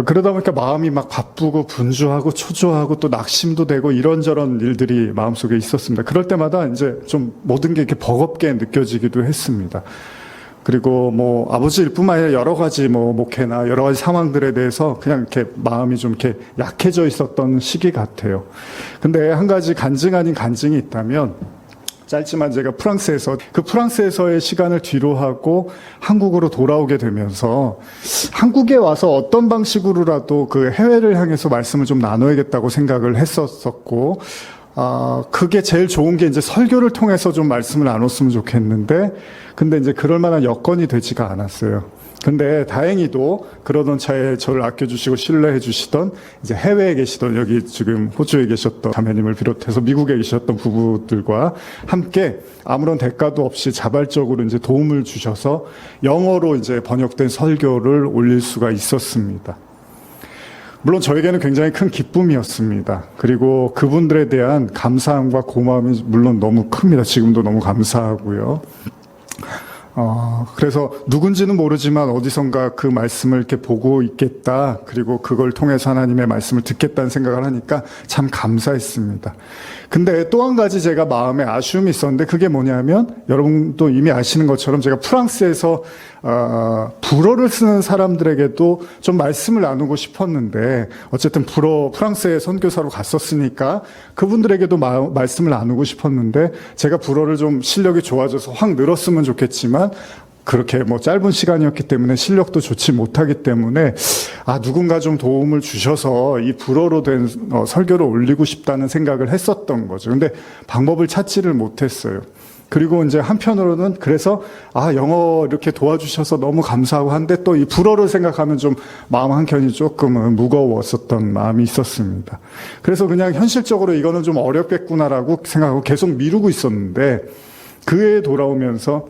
그러다 보니까 마음이 막 바쁘고 분주하고 초조하고 또 낙심도 되고 이런저런 일들이 마음속에 있었습니다. 그럴 때마다 이제 좀 모든 게 이렇게 버겁게 느껴지기도 했습니다. 그리고 뭐 아버지일 뿐만 아니라 여러 가지 뭐 목회나 여러 가지 상황들에 대해서 그냥 이렇게 마음이 좀 이렇게 약해져 있었던 시기 같아요. 근데 한 가지 간증 아닌 간증이 있다면 짧지만 제가 프랑스에서의 시간을 뒤로 하고 한국으로 돌아오게 되면서 한국에 와서 어떤 방식으로라도 그 해외를 향해서 말씀을 좀 나눠야겠다고 생각을 했었고, 그게 제일 좋은 게 이제 설교를 통해서 좀 말씀을 나눴으면 좋겠는데, 근데 이제 그럴 만한 여건이 되지가 않았어요. 근데 다행히도 그러던 차에 저를 아껴주시고 신뢰해 주시던 이제 해외에 계시던 여기 지금 호주에 계셨던 자매님을 비롯해서 미국에 계셨던 부부들과 함께 아무런 대가도 없이 자발적으로 이제 도움을 주셔서 영어로 이제 번역된 설교를 올릴 수가 있었습니다. 물론 저에게는 굉장히 큰 기쁨이었습니다. 그리고 그분들에 대한 감사함과 고마움이 물론 너무 큽니다. 지금도 너무 감사하고요. 그래서 누군지는 모르지만 어디선가 그 말씀을 이렇게 보고 있겠다. 그리고 그걸 통해서 하나님의 말씀을 듣겠다는 생각을 하니까 참 감사했습니다. 근데 또 한 가지 제가 마음에 아쉬움이 있었는데 그게 뭐냐면 여러분도 이미 아시는 것처럼 제가 프랑스에서 불어를 쓰는 사람들에게도 좀 말씀을 나누고 싶었는데 어쨌든 프랑스에 선교사로 갔었으니까 그분들에게도 말씀을 나누고 싶었는데 제가 불어를 좀 실력이 좋아져서 확 늘었으면 좋겠지만 그렇게 뭐 짧은 시간이었기 때문에 실력도 좋지 못하기 때문에 누군가 좀 도움을 주셔서 이 불어로 된 설교를 올리고 싶다는 생각을 했었던 거죠. 근데 방법을 찾지를 못했어요. 그리고 이제 한편으로는 그래서 영어 이렇게 도와주셔서 너무 감사하고 한데 또 이 불어를 생각하면 좀 마음 한켠이 조금은 무거웠었던 마음이 있었습니다. 그래서 그냥 현실적으로 이거는 좀 어렵겠구나라고 생각하고 계속 미루고 있었는데 그 해에 돌아오면서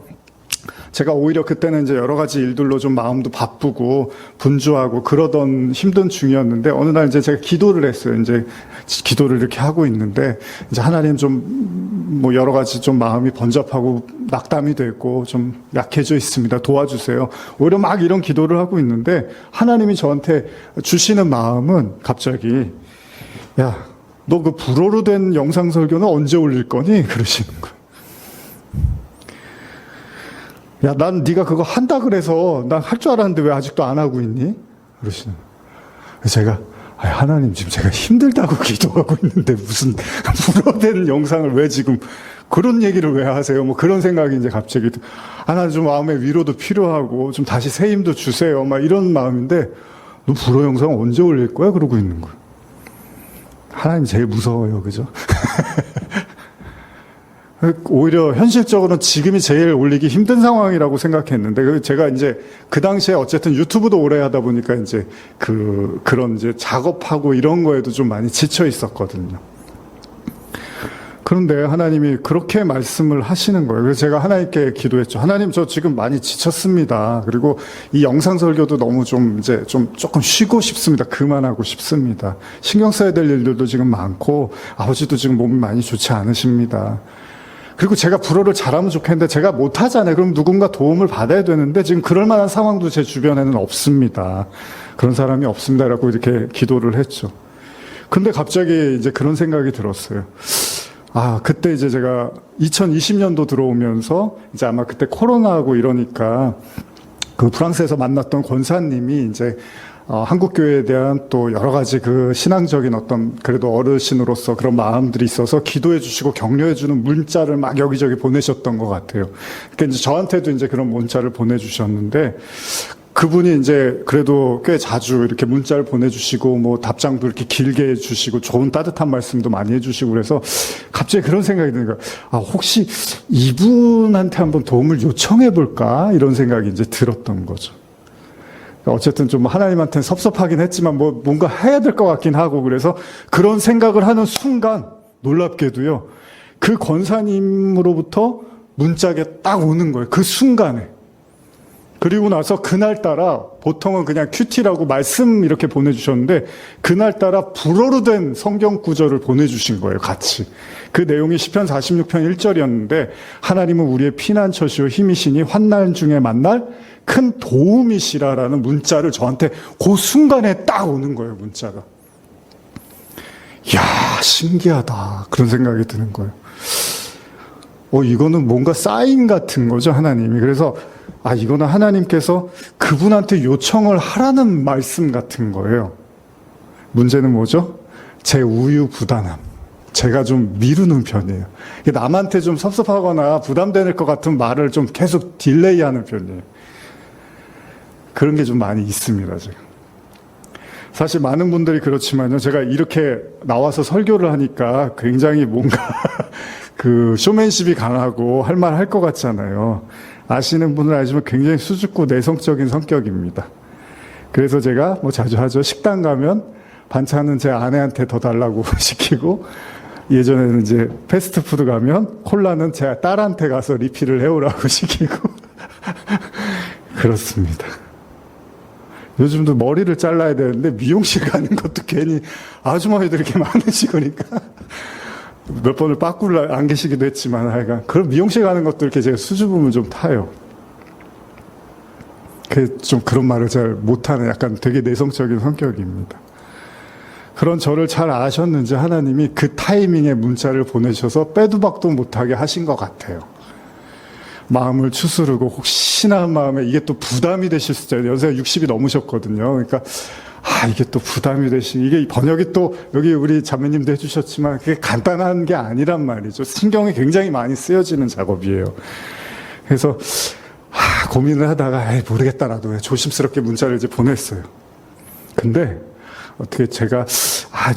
제가 오히려 그때는 이제 여러 가지 일들로 좀 마음도 바쁘고 분주하고 그러던 힘든 중이었는데 어느 날 이제 제가 기도를 했어요. 이제 기도를 이렇게 하고 있는데 이제 하나님 좀 뭐 여러 가지 좀 마음이 번잡하고 낙담이 되고 좀 약해져 있습니다. 도와주세요. 오히려 막 이런 기도를 하고 있는데 하나님이 저한테 주시는 마음은 갑자기 야, 너 그 불어로 된 영상 설교는 언제 올릴 거니? 그러시는 거예요. 야, 난 네가 그거 한다 그래서 난 할 줄 알았는데 왜 아직도 안 하고 있니? 그러시는 거예요. 제가 하나님 지금 제가 힘들다고 기도하고 있는데 무슨 불어된 영상을 왜 지금 그런 얘기를 왜 하세요? 뭐 그런 생각이 이제 갑자기 하나님 좀 마음의 위로도 필요하고 좀 다시 새 힘도 주세요. 막 이런 마음인데 너 불어 영상 언제 올릴 거야? 그러고 있는 거예요. 하나님 제일 무서워요. 그죠? 오히려 현실적으로는 지금이 제일 올리기 힘든 상황이라고 생각했는데, 제가 이제 그 당시에 어쨌든 유튜브도 오래 하다 보니까 이제 그런 이제 작업하고 이런 거에도 좀 많이 지쳐 있었거든요. 그런데 하나님이 그렇게 말씀을 하시는 거예요. 그래서 제가 하나님께 기도했죠. 하나님, 저 지금 많이 지쳤습니다. 그리고 이 영상 설교도 너무 좀 이제 좀 조금 쉬고 싶습니다. 그만하고 싶습니다. 신경 써야 될 일들도 지금 많고, 아버지도 지금 몸이 많이 좋지 않으십니다. 그리고 제가 불어를 잘하면 좋겠는데 제가 못하잖아요. 그럼 누군가 도움을 받아야 되는데 지금 그럴 만한 상황도 제 주변에는 없습니다. 그런 사람이 없습니다라고 이렇게 기도를 했죠. 근데 갑자기 이제 그런 생각이 들었어요. 그때 이제 제가 2020년도 들어오면서 이제 아마 그때 코로나하고 이러니까 그 프랑스에서 만났던 권사님이 이제 한국 교회에 대한 또 여러 가지 그 신앙적인 어떤 그래도 어르신으로서 그런 마음들이 있어서 기도해 주시고 격려해 주는 문자를 막 여기저기 보내셨던 것 같아요. 그러니까 이제 저한테도 이제 그런 문자를 보내주셨는데 그분이 이제 그래도 꽤 자주 이렇게 문자를 보내주시고 뭐 답장도 이렇게 길게 해주시고 좋은 따뜻한 말씀도 많이 해주시고 그래서 갑자기 그런 생각이 드는 거예요. 혹시 이분한테 한번 도움을 요청해 볼까? 이런 생각이 이제 들었던 거죠. 어쨌든 좀 하나님한테는 섭섭하긴 했지만 뭐 뭔가 해야 될 것 같긴 하고 그래서 그런 생각을 하는 순간 놀랍게도요. 그 권사님으로부터 문자가 딱 오는 거예요. 그 순간에. 그리고 나서 그날따라 보통은 그냥 큐티라고 말씀 이렇게 보내주셨는데 그날따라 불어로 된 성경 구절을 보내주신 거예요. 같이. 그 내용이 시편 46편 1절이었는데 하나님은 우리의 피난처시오 힘이시니 환난 중에 만날 큰 도움이시라라는 문자를 저한테 그 순간에 딱 오는 거예요. 문자가. 이야 신기하다. 그런 생각이 드는 거예요. 이거는 뭔가 사인 같은 거죠. 하나님이. 그래서 이거는 하나님께서 그분한테 요청을 하라는 말씀 같은 거예요. 문제는 뭐죠? 제 우유부단함. 제가 좀 미루는 편이에요. 남한테 좀 섭섭하거나 부담될 것 같은 말을 좀 계속 딜레이하는 편이에요. 그런 게 좀 많이 있습니다, 제가. 사실 많은 분들이 그렇지만요, 제가 이렇게 나와서 설교를 하니까 굉장히 뭔가 그 쇼맨십이 강하고 할 말 할 것 같잖아요. 아시는 분은 알지만 굉장히 수줍고 내성적인 성격입니다. 그래서 제가 뭐 자주 하죠. 식당 가면 반찬은 제 아내한테 더 달라고 시키고, 예전에는 이제 패스트푸드 가면 콜라는 제 딸한테 가서 리필을 해오라고 시키고 그렇습니다. 요즘도 머리를 잘라야 되는데 미용실 가는 것도 괜히 아주머니들이 이렇게 많으시니까 몇 번을 빠꾸를 안 계시기도 했지만 하여간 그럼 미용실 가는 것도 이렇게 제가 수줍음을 좀 타요. 좀 그런 말을 잘 못하는 약간 되게 내성적인 성격입니다. 그런 저를 잘 아셨는지 하나님이 그 타이밍에 문자를 보내셔서 빼도 박도 못하게 하신 것 같아요. 마음을 추스르고 혹시나 한 마음에 이게 또 부담이 되실 수도 있어요. 연세가 60이 넘으셨거든요. 그러니까 이게 또 부담이 이게 번역이 또 여기 우리 자매님도 해주셨지만 그게 간단한 게 아니란 말이죠. 신경이 굉장히 많이 쓰여지는 작업이에요. 그래서 고민을 하다가 모르겠다 나도 조심스럽게 문자를 이제 보냈어요. 근데 어떻게 제가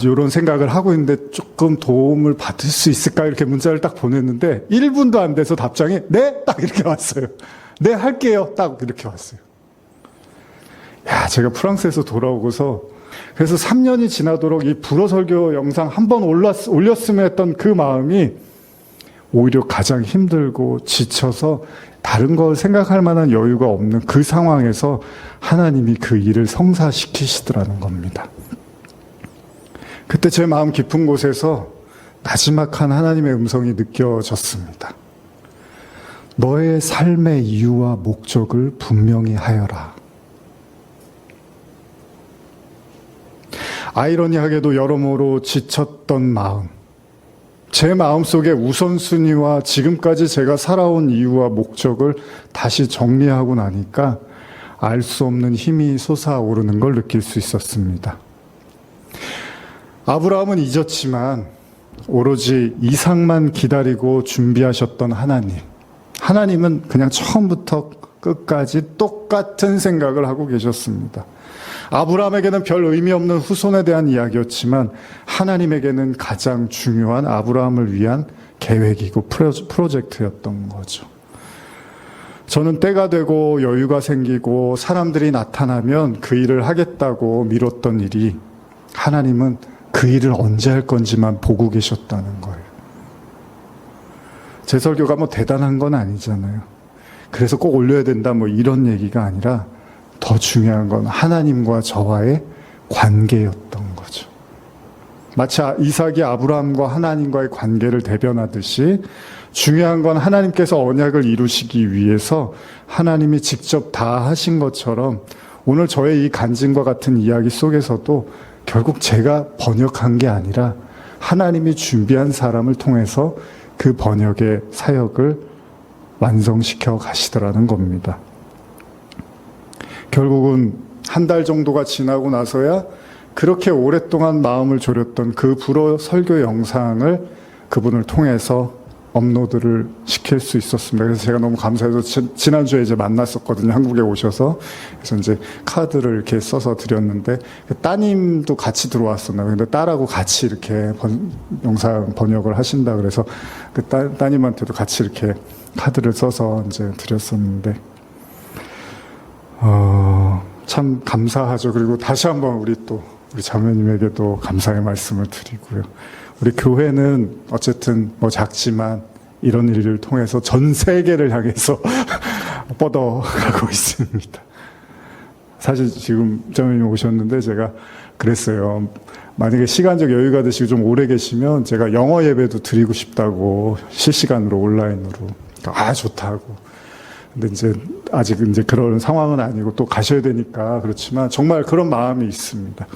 이런 생각을 하고 있는데 조금 도움을 받을 수 있을까 이렇게 문자를 딱 보냈는데 1분도 안 돼서 답장이 네? 딱 이렇게 왔어요. 네 할게요. 딱 이렇게 왔어요. 제가 프랑스에서 돌아오고서 그래서 3년이 지나도록 이 불어 설교 영상 한 번 올렸으면 했던 그 마음이 오히려 가장 힘들고 지쳐서 다른 걸 생각할 만한 여유가 없는 그 상황에서 하나님이 그 일을 성사시키시더라는 겁니다. 그때 제 마음 깊은 곳에서 나지막한 하나님의 음성이 느껴졌습니다. 너의 삶의 이유와 목적을 분명히 하여라. 아이러니하게도 여러모로 지쳤던 마음, 제 마음속의 우선순위와 지금까지 제가 살아온 이유와 목적을 다시 정리하고 나니까 알 수 없는 힘이 솟아오르는 걸 느낄 수 있었습니다. 아브라함은 잊었지만 오로지 이삭만 기다리고 준비하셨던 하나님은 그냥 처음부터 끝까지 똑같은 생각을 하고 계셨습니다. 아브라함에게는 별 의미 없는 후손에 대한 이야기였지만 하나님에게는 가장 중요한 아브라함을 위한 계획이고 프로젝트였던 거죠. 저는 때가 되고 여유가 생기고 사람들이 나타나면 그 일을 하겠다고 미뤘던 일이 하나님은 그 일을 언제 할 건지만 보고 계셨다는 거예요. 제 설교가 대단한 건 아니잖아요. 그래서 꼭 올려야 된다 이런 얘기가 아니라 더 중요한 건 하나님과 저와의 관계였던 거죠. 마치 이삭이 아브라함과 하나님과의 관계를 대변하듯이 중요한 건 하나님께서 언약을 이루시기 위해서 하나님이 직접 다 하신 것처럼 오늘 저의 이 간증과 같은 이야기 속에서도 결국 제가 번역한 게 아니라 하나님이 준비한 사람을 통해서 그 번역의 사역을 완성시켜 가시더라는 겁니다. 결국은 한 달 정도가 지나고 나서야 그렇게 오랫동안 마음을 졸였던 그 불어 설교 영상을 그분을 통해서 업로드를 시킬 수 있었습니다. 그래서 제가 너무 감사해서 지난주에 이제 만났었거든요. 한국에 오셔서. 그래서 이제 카드를 이렇게 써서 드렸는데 따님도 같이 들어왔었나요. 근데 딸하고 같이 이렇게 영상 번역을 하신다 그래서 그 따님한테도 같이 이렇게 카드를 써서 이제 드렸었는데 참 감사하죠. 그리고 다시 한번 우리 자매님에게도 감사의 말씀을 드리고요. 우리 교회는 어쨌든 작지만 이런 일을 통해서 전 세계를 향해서 뻗어가고 있습니다. 사실 지금 자매님 오셨는데 제가 그랬어요. 만약에 시간적 여유가 되시고 좀 오래 계시면 제가 영어 예배도 드리고 싶다고 실시간으로 온라인으로 좋다고. 근데 아직 그런 상황은 아니고 또 가셔야 되니까 그렇지만 정말 그런 마음이 있습니다.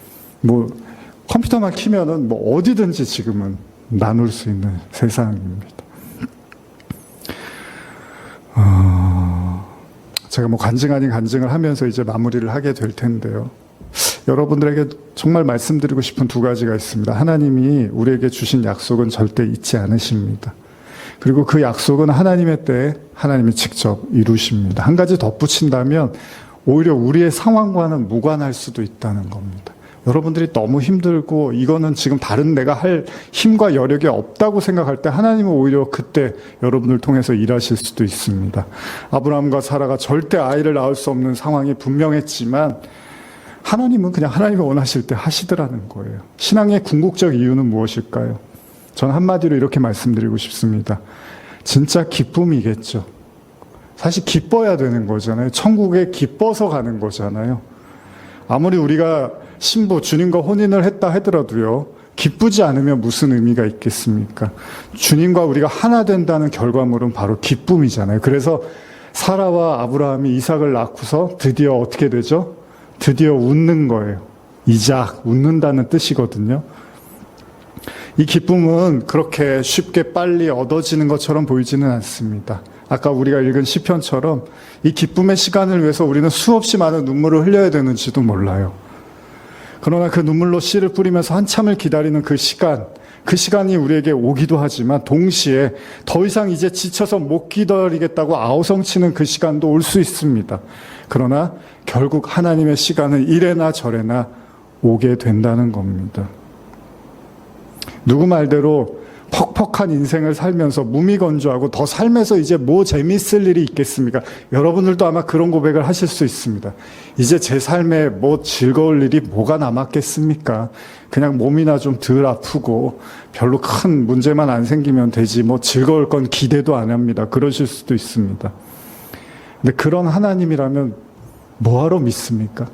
컴퓨터만 키면은 어디든지 지금은 나눌 수 있는 세상입니다. 제가 간증 아닌 간증을 하면서 이제 마무리를 하게 될 텐데요. 여러분들에게 정말 말씀드리고 싶은 두 가지가 있습니다. 하나님이 우리에게 주신 약속은 절대 잊지 않으십니다. 그리고 그 약속은 하나님의 때에 하나님이 직접 이루십니다. 한 가지 덧붙인다면 오히려 우리의 상황과는 무관할 수도 있다는 겁니다. 여러분들이 너무 힘들고 이거는 지금 다른 내가 할 힘과 여력이 없다고 생각할 때 하나님은 오히려 그때 여러분을 통해서 일하실 수도 있습니다. 아브라함과 사라가 절대 아이를 낳을 수 없는 상황이 분명했지만 하나님은 그냥 하나님이 원하실 때 하시더라는 거예요. 신앙의 궁극적 이유는 무엇일까요? 저는 한마디로 이렇게 말씀드리고 싶습니다. 진짜 기쁨이겠죠. 사실 기뻐야 되는 거잖아요. 천국에 기뻐서 가는 거잖아요. 아무리 우리가 신부 주님과 혼인을 했다 하더라도요. 기쁘지 않으면 무슨 의미가 있겠습니까? 주님과 우리가 하나 된다는 결과물은 바로 기쁨이잖아요. 그래서 사라와 아브라함이 이삭을 낳고서 드디어 어떻게 되죠? 드디어 웃는 거예요. 이삭, 웃는다는 뜻이거든요. 이 기쁨은 그렇게 쉽게 빨리 얻어지는 것처럼 보이지는 않습니다. 아까 우리가 읽은 시편처럼 이 기쁨의 시간을 위해서 우리는 수없이 많은 눈물을 흘려야 되는지도 몰라요. 그러나 그 눈물로 씨를 뿌리면서 한참을 기다리는 그 시간이 우리에게 오기도 하지만 동시에 더 이상 이제 지쳐서 못 기다리겠다고 아우성치는 그 시간도 올 수 있습니다. 그러나 결국 하나님의 시간은 이래나 저래나 오게 된다는 겁니다. 누구 말대로 퍽퍽한 인생을 살면서 무미건조하고 더 삶에서 이제 뭐 재밌을 일이 있겠습니까? 여러분들도 아마 그런 고백을 하실 수 있습니다. 이제 제 삶에 뭐 즐거울 일이 뭐가 남았겠습니까? 그냥 몸이나 좀 덜 아프고 별로 큰 문제만 안 생기면 되지 뭐 즐거울 건 기대도 안 합니다. 그러실 수도 있습니다. 근데 그런 하나님이라면 뭐하러 믿습니까?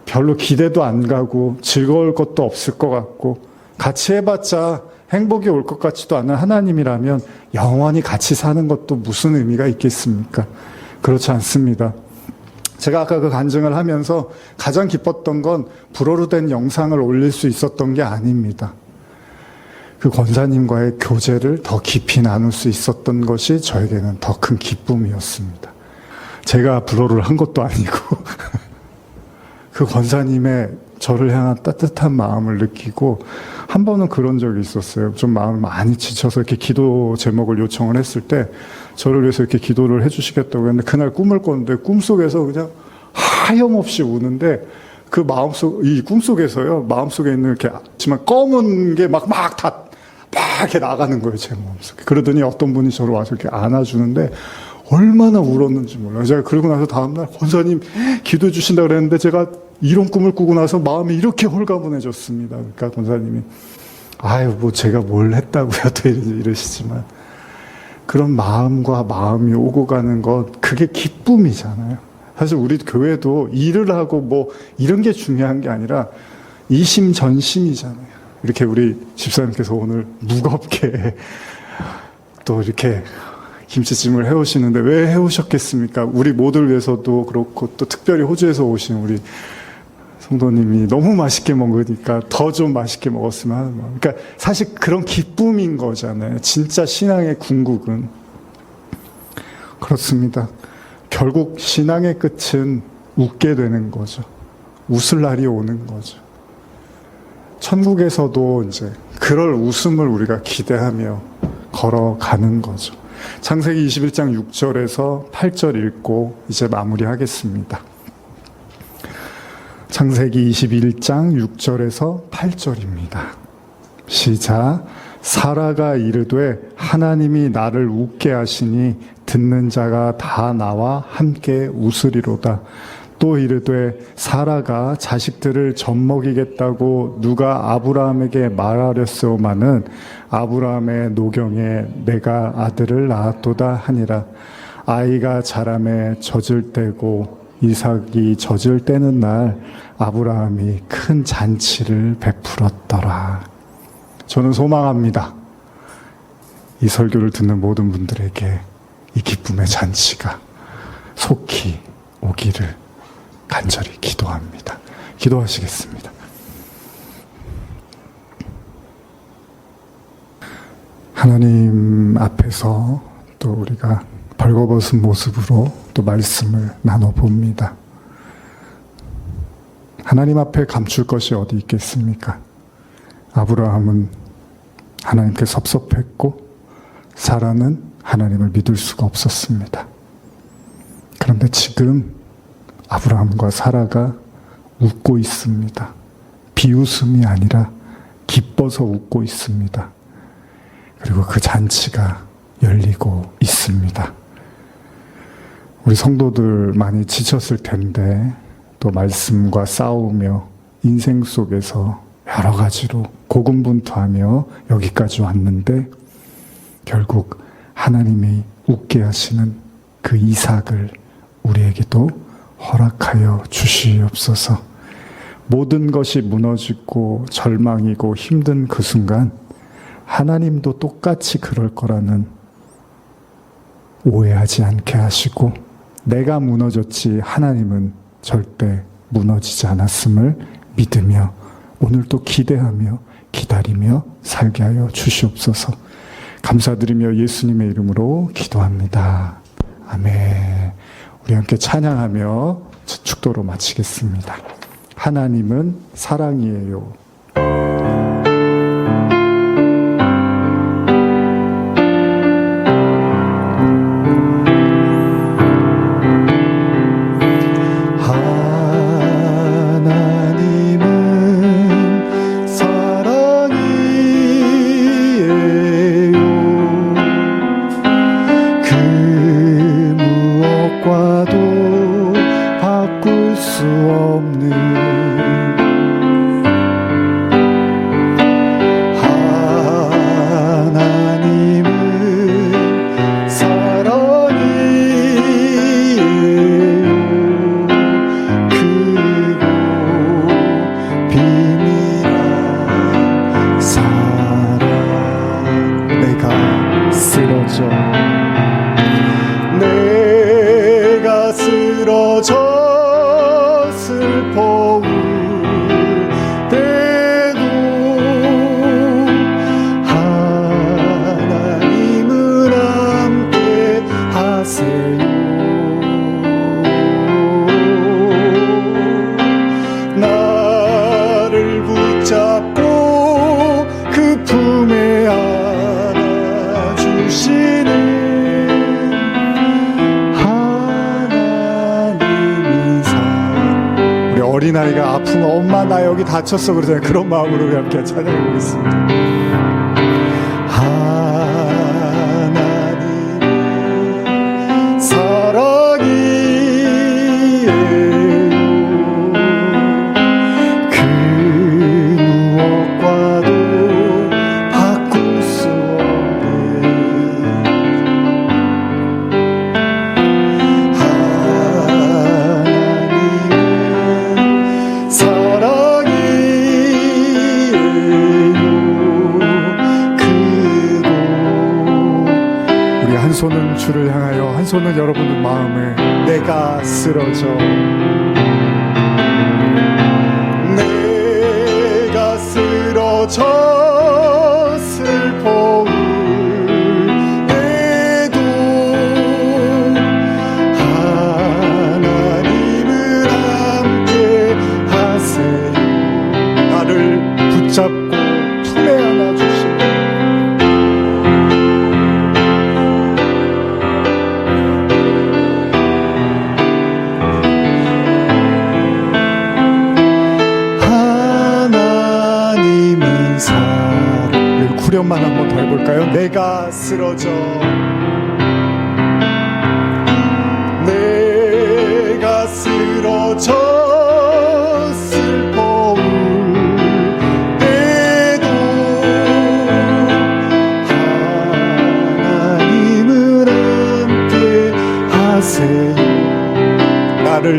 별로 기대도 안 가고 즐거울 것도 없을 것 같고 같이 해봤자 행복이 올 것 같지도 않은 하나님이라면 영원히 같이 사는 것도 무슨 의미가 있겠습니까? 그렇지 않습니다. 제가 아까 그 간증을 하면서 가장 기뻤던 건 불어로 된 영상을 올릴 수 있었던 게 아닙니다. 그 권사님과의 교제를 더 깊이 나눌 수 있었던 것이 저에게는 더 큰 기쁨이었습니다. 제가 불어를 한 것도 아니고 그 권사님의 저를 향한 따뜻한 마음을 느끼고 한 번은 그런 적이 있었어요. 좀 마음을 많이 지쳐서 이렇게 기도 제목을 요청을 했을 때 저를 위해서 이렇게 기도를 해주시겠다고 했는데 그날 꿈을 꿨는데 꿈속에서 그냥 하염없이 우는데 그 이 꿈속에서요 마음속에 있는 이렇게 하지만 검은 게 막 이렇게 나가는 거예요 제 마음속에. 그러더니 어떤 분이 저를 와서 이렇게 안아주는데 얼마나 울었는지 몰라요. 제가 그러고 나서 다음날 권사님 기도해 주신다 그랬는데 제가 이런 꿈을 꾸고 나서 마음이 이렇게 홀가분해졌습니다. 그러니까 권사님이 아유 뭐 제가 뭘 했다고요 또 이러시지만 그런 마음과 마음이 오고 가는 것 그게 기쁨이잖아요. 사실 우리 교회도 일을 하고 뭐 이런 게 중요한 게 아니라 이심전심이잖아요. 이렇게 우리 집사님께서 오늘 무겁게 또 이렇게 김치찜을 해오시는데 왜 해오셨겠습니까? 우리 모두를 위해서도 그렇고 또 특별히 호주에서 오신 우리 성도님이 너무 맛있게 먹으니까 더 좀 맛있게 먹었으면 하는 마음. 그러니까 사실 그런 기쁨인 거잖아요. 진짜 신앙의 궁극은. 그렇습니다. 결국 신앙의 끝은 웃게 되는 거죠. 웃을 날이 오는 거죠. 천국에서도 이제 그럴 웃음을 우리가 기대하며 걸어가는 거죠. 창세기 21장 6절에서 8절 읽고 이제 마무리하겠습니다. 창세기 21장 6절에서 8절입니다. 시작. 사라가 이르되 하나님이 나를 웃게 하시니 듣는 자가 다 나와 함께 웃으리로다. 또 이르되 사라가 자식들을 젖먹이겠다고 누가 아브라함에게 말하렸소마는 아브라함의 노경에 내가 아들을 낳았도다 하니라. 아이가 자라매 젖을 때고 이삭이 젖을 때는 날 아브라함이 큰 잔치를 베풀었더라. 저는 소망합니다. 이 설교를 듣는 모든 분들에게 이 기쁨의 잔치가 속히 오기를 간절히 기도합니다. 기도하시겠습니다. 하나님 앞에서 또 우리가 벌거벗은 모습으로 또 말씀을 나눠봅니다. 하나님 앞에 감출 것이 어디 있겠습니까? 아브라함은 하나님께 섭섭했고 사라는 하나님을 믿을 수가 없었습니다. 그런데 지금 아브라함과 사라가 웃고 있습니다. 비웃음이 아니라 기뻐서 웃고 있습니다. 그리고 그 잔치가 열리고 있습니다. 우리 성도들 많이 지쳤을 텐데 또 말씀과 싸우며 인생 속에서 여러 가지로 고군분투하며 여기까지 왔는데 결국 하나님이 웃게 하시는 그 이삭을 우리에게도 허락하여 주시옵소서. 모든 것이 무너지고 절망이고 힘든 그 순간 하나님도 똑같이 그럴 거라는 오해하지 않게 하시고 내가 무너졌지 하나님은 절대 무너지지 않았음을 믿으며 오늘도 기대하며 기다리며 살게 하여 주시옵소서. 감사드리며 예수님의 이름으로 기도합니다. 아멘. 우리 함께 찬양하며 축도로 마치겠습니다. 하나님은 사랑이에요. 내가 쓰러져 슬퍼울 때도 하나님은 함께 하세요. 나를 붙잡고 그 품에 안아주시는 어린아이가 아프면 엄마 나 여기 다쳤어 그러잖아요. 그런 마음으로 우리 함께 찬양해 보겠습니다. 하나님은 사랑이에요. 그 무엇과도 바꿀 수 한 손은 주를 향하여 한 손은 여러분의 마음에 내가 쓰러져 슬퍼울 때도 하나님은 함께 하세요. 나를 붙잡고 품에 안아주시고 후렴만 한번 더 해볼까요? 내가 쓰러져 슬퍼울 때도 하나님은 함께 하세요. 나를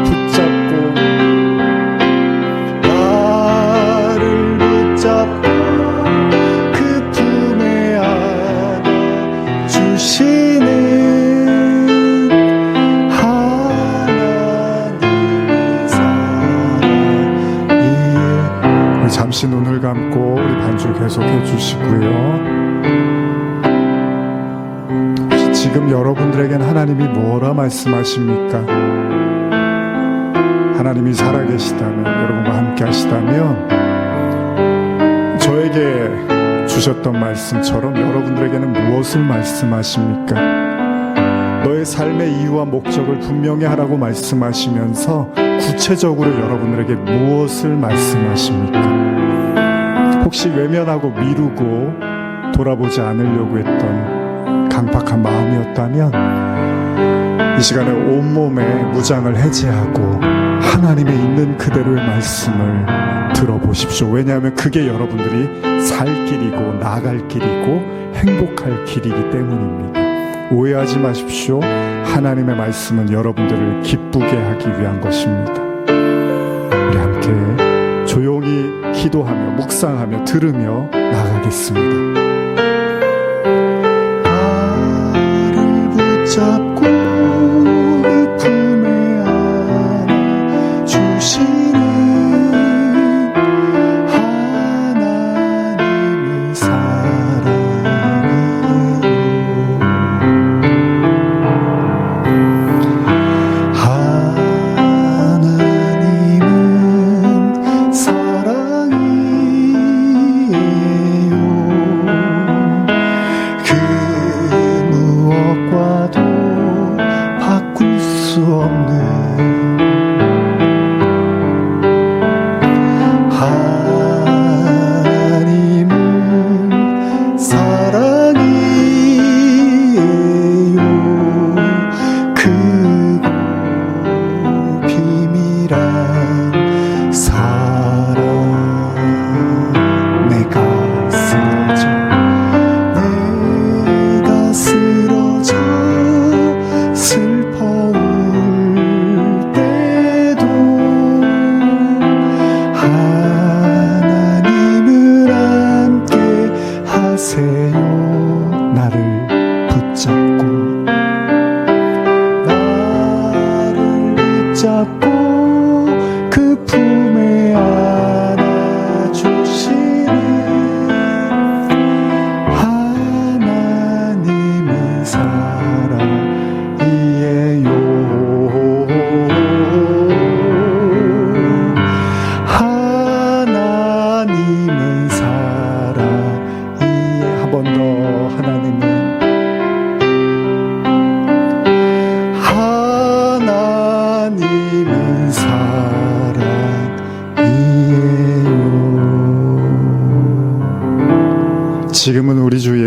붙잡고 잠시 눈을 감고 우리 반주 계속해 주시고요. 혹시 지금 여러분들에겐 하나님이 뭐라 말씀하십니까? 하나님이 살아계시다면, 여러분과 함께 하시다면 저에게 주셨던 말씀처럼 여러분들에게는 무엇을 말씀하십니까? 너의 삶의 이유와 목적을 분명히 하라고 말씀하시면서 구체적으로 여러분들에게 무엇을 말씀하십니까? 혹시 외면하고 미루고 돌아보지 않으려고 했던 강팍한 마음이었다면 이 시간에 온몸에 무장을 해제하고 하나님의 있는 그대로의 말씀을 들어보십시오. 왜냐하면 그게 여러분들이 살 길이고 나아갈 길이고 행복할 길이기 때문입니다. 오해하지 마십시오. 하나님의 말씀은 여러분들을 기쁘게 하기 위한 것입니다. 우리 함께 조용히 기도하며 묵상하며 들으며 나가겠습니다. 나를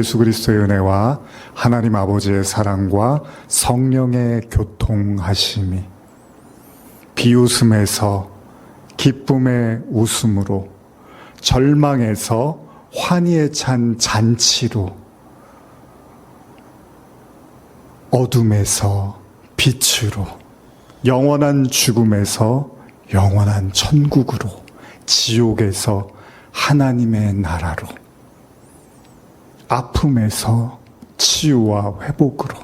예수 그리스도의 은혜와 하나님 아버지의 사랑과 성령의 교통하심이 비웃음에서 기쁨의 웃음으로, 절망에서 환희에 찬 잔치로, 어둠에서 빛으로, 영원한 죽음에서 영원한 천국으로, 지옥에서 하나님의 나라로, 아픔에서 치유와 회복으로,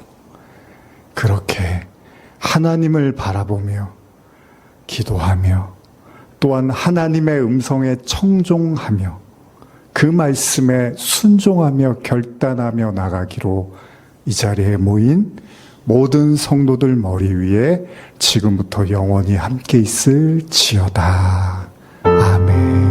그렇게 하나님을 바라보며 기도하며 또한 하나님의 음성에 청종하며 그 말씀에 순종하며 결단하며 나가기로 이 자리에 모인 모든 성도들 머리 위에 지금부터 영원히 함께 있을지어다. 아멘.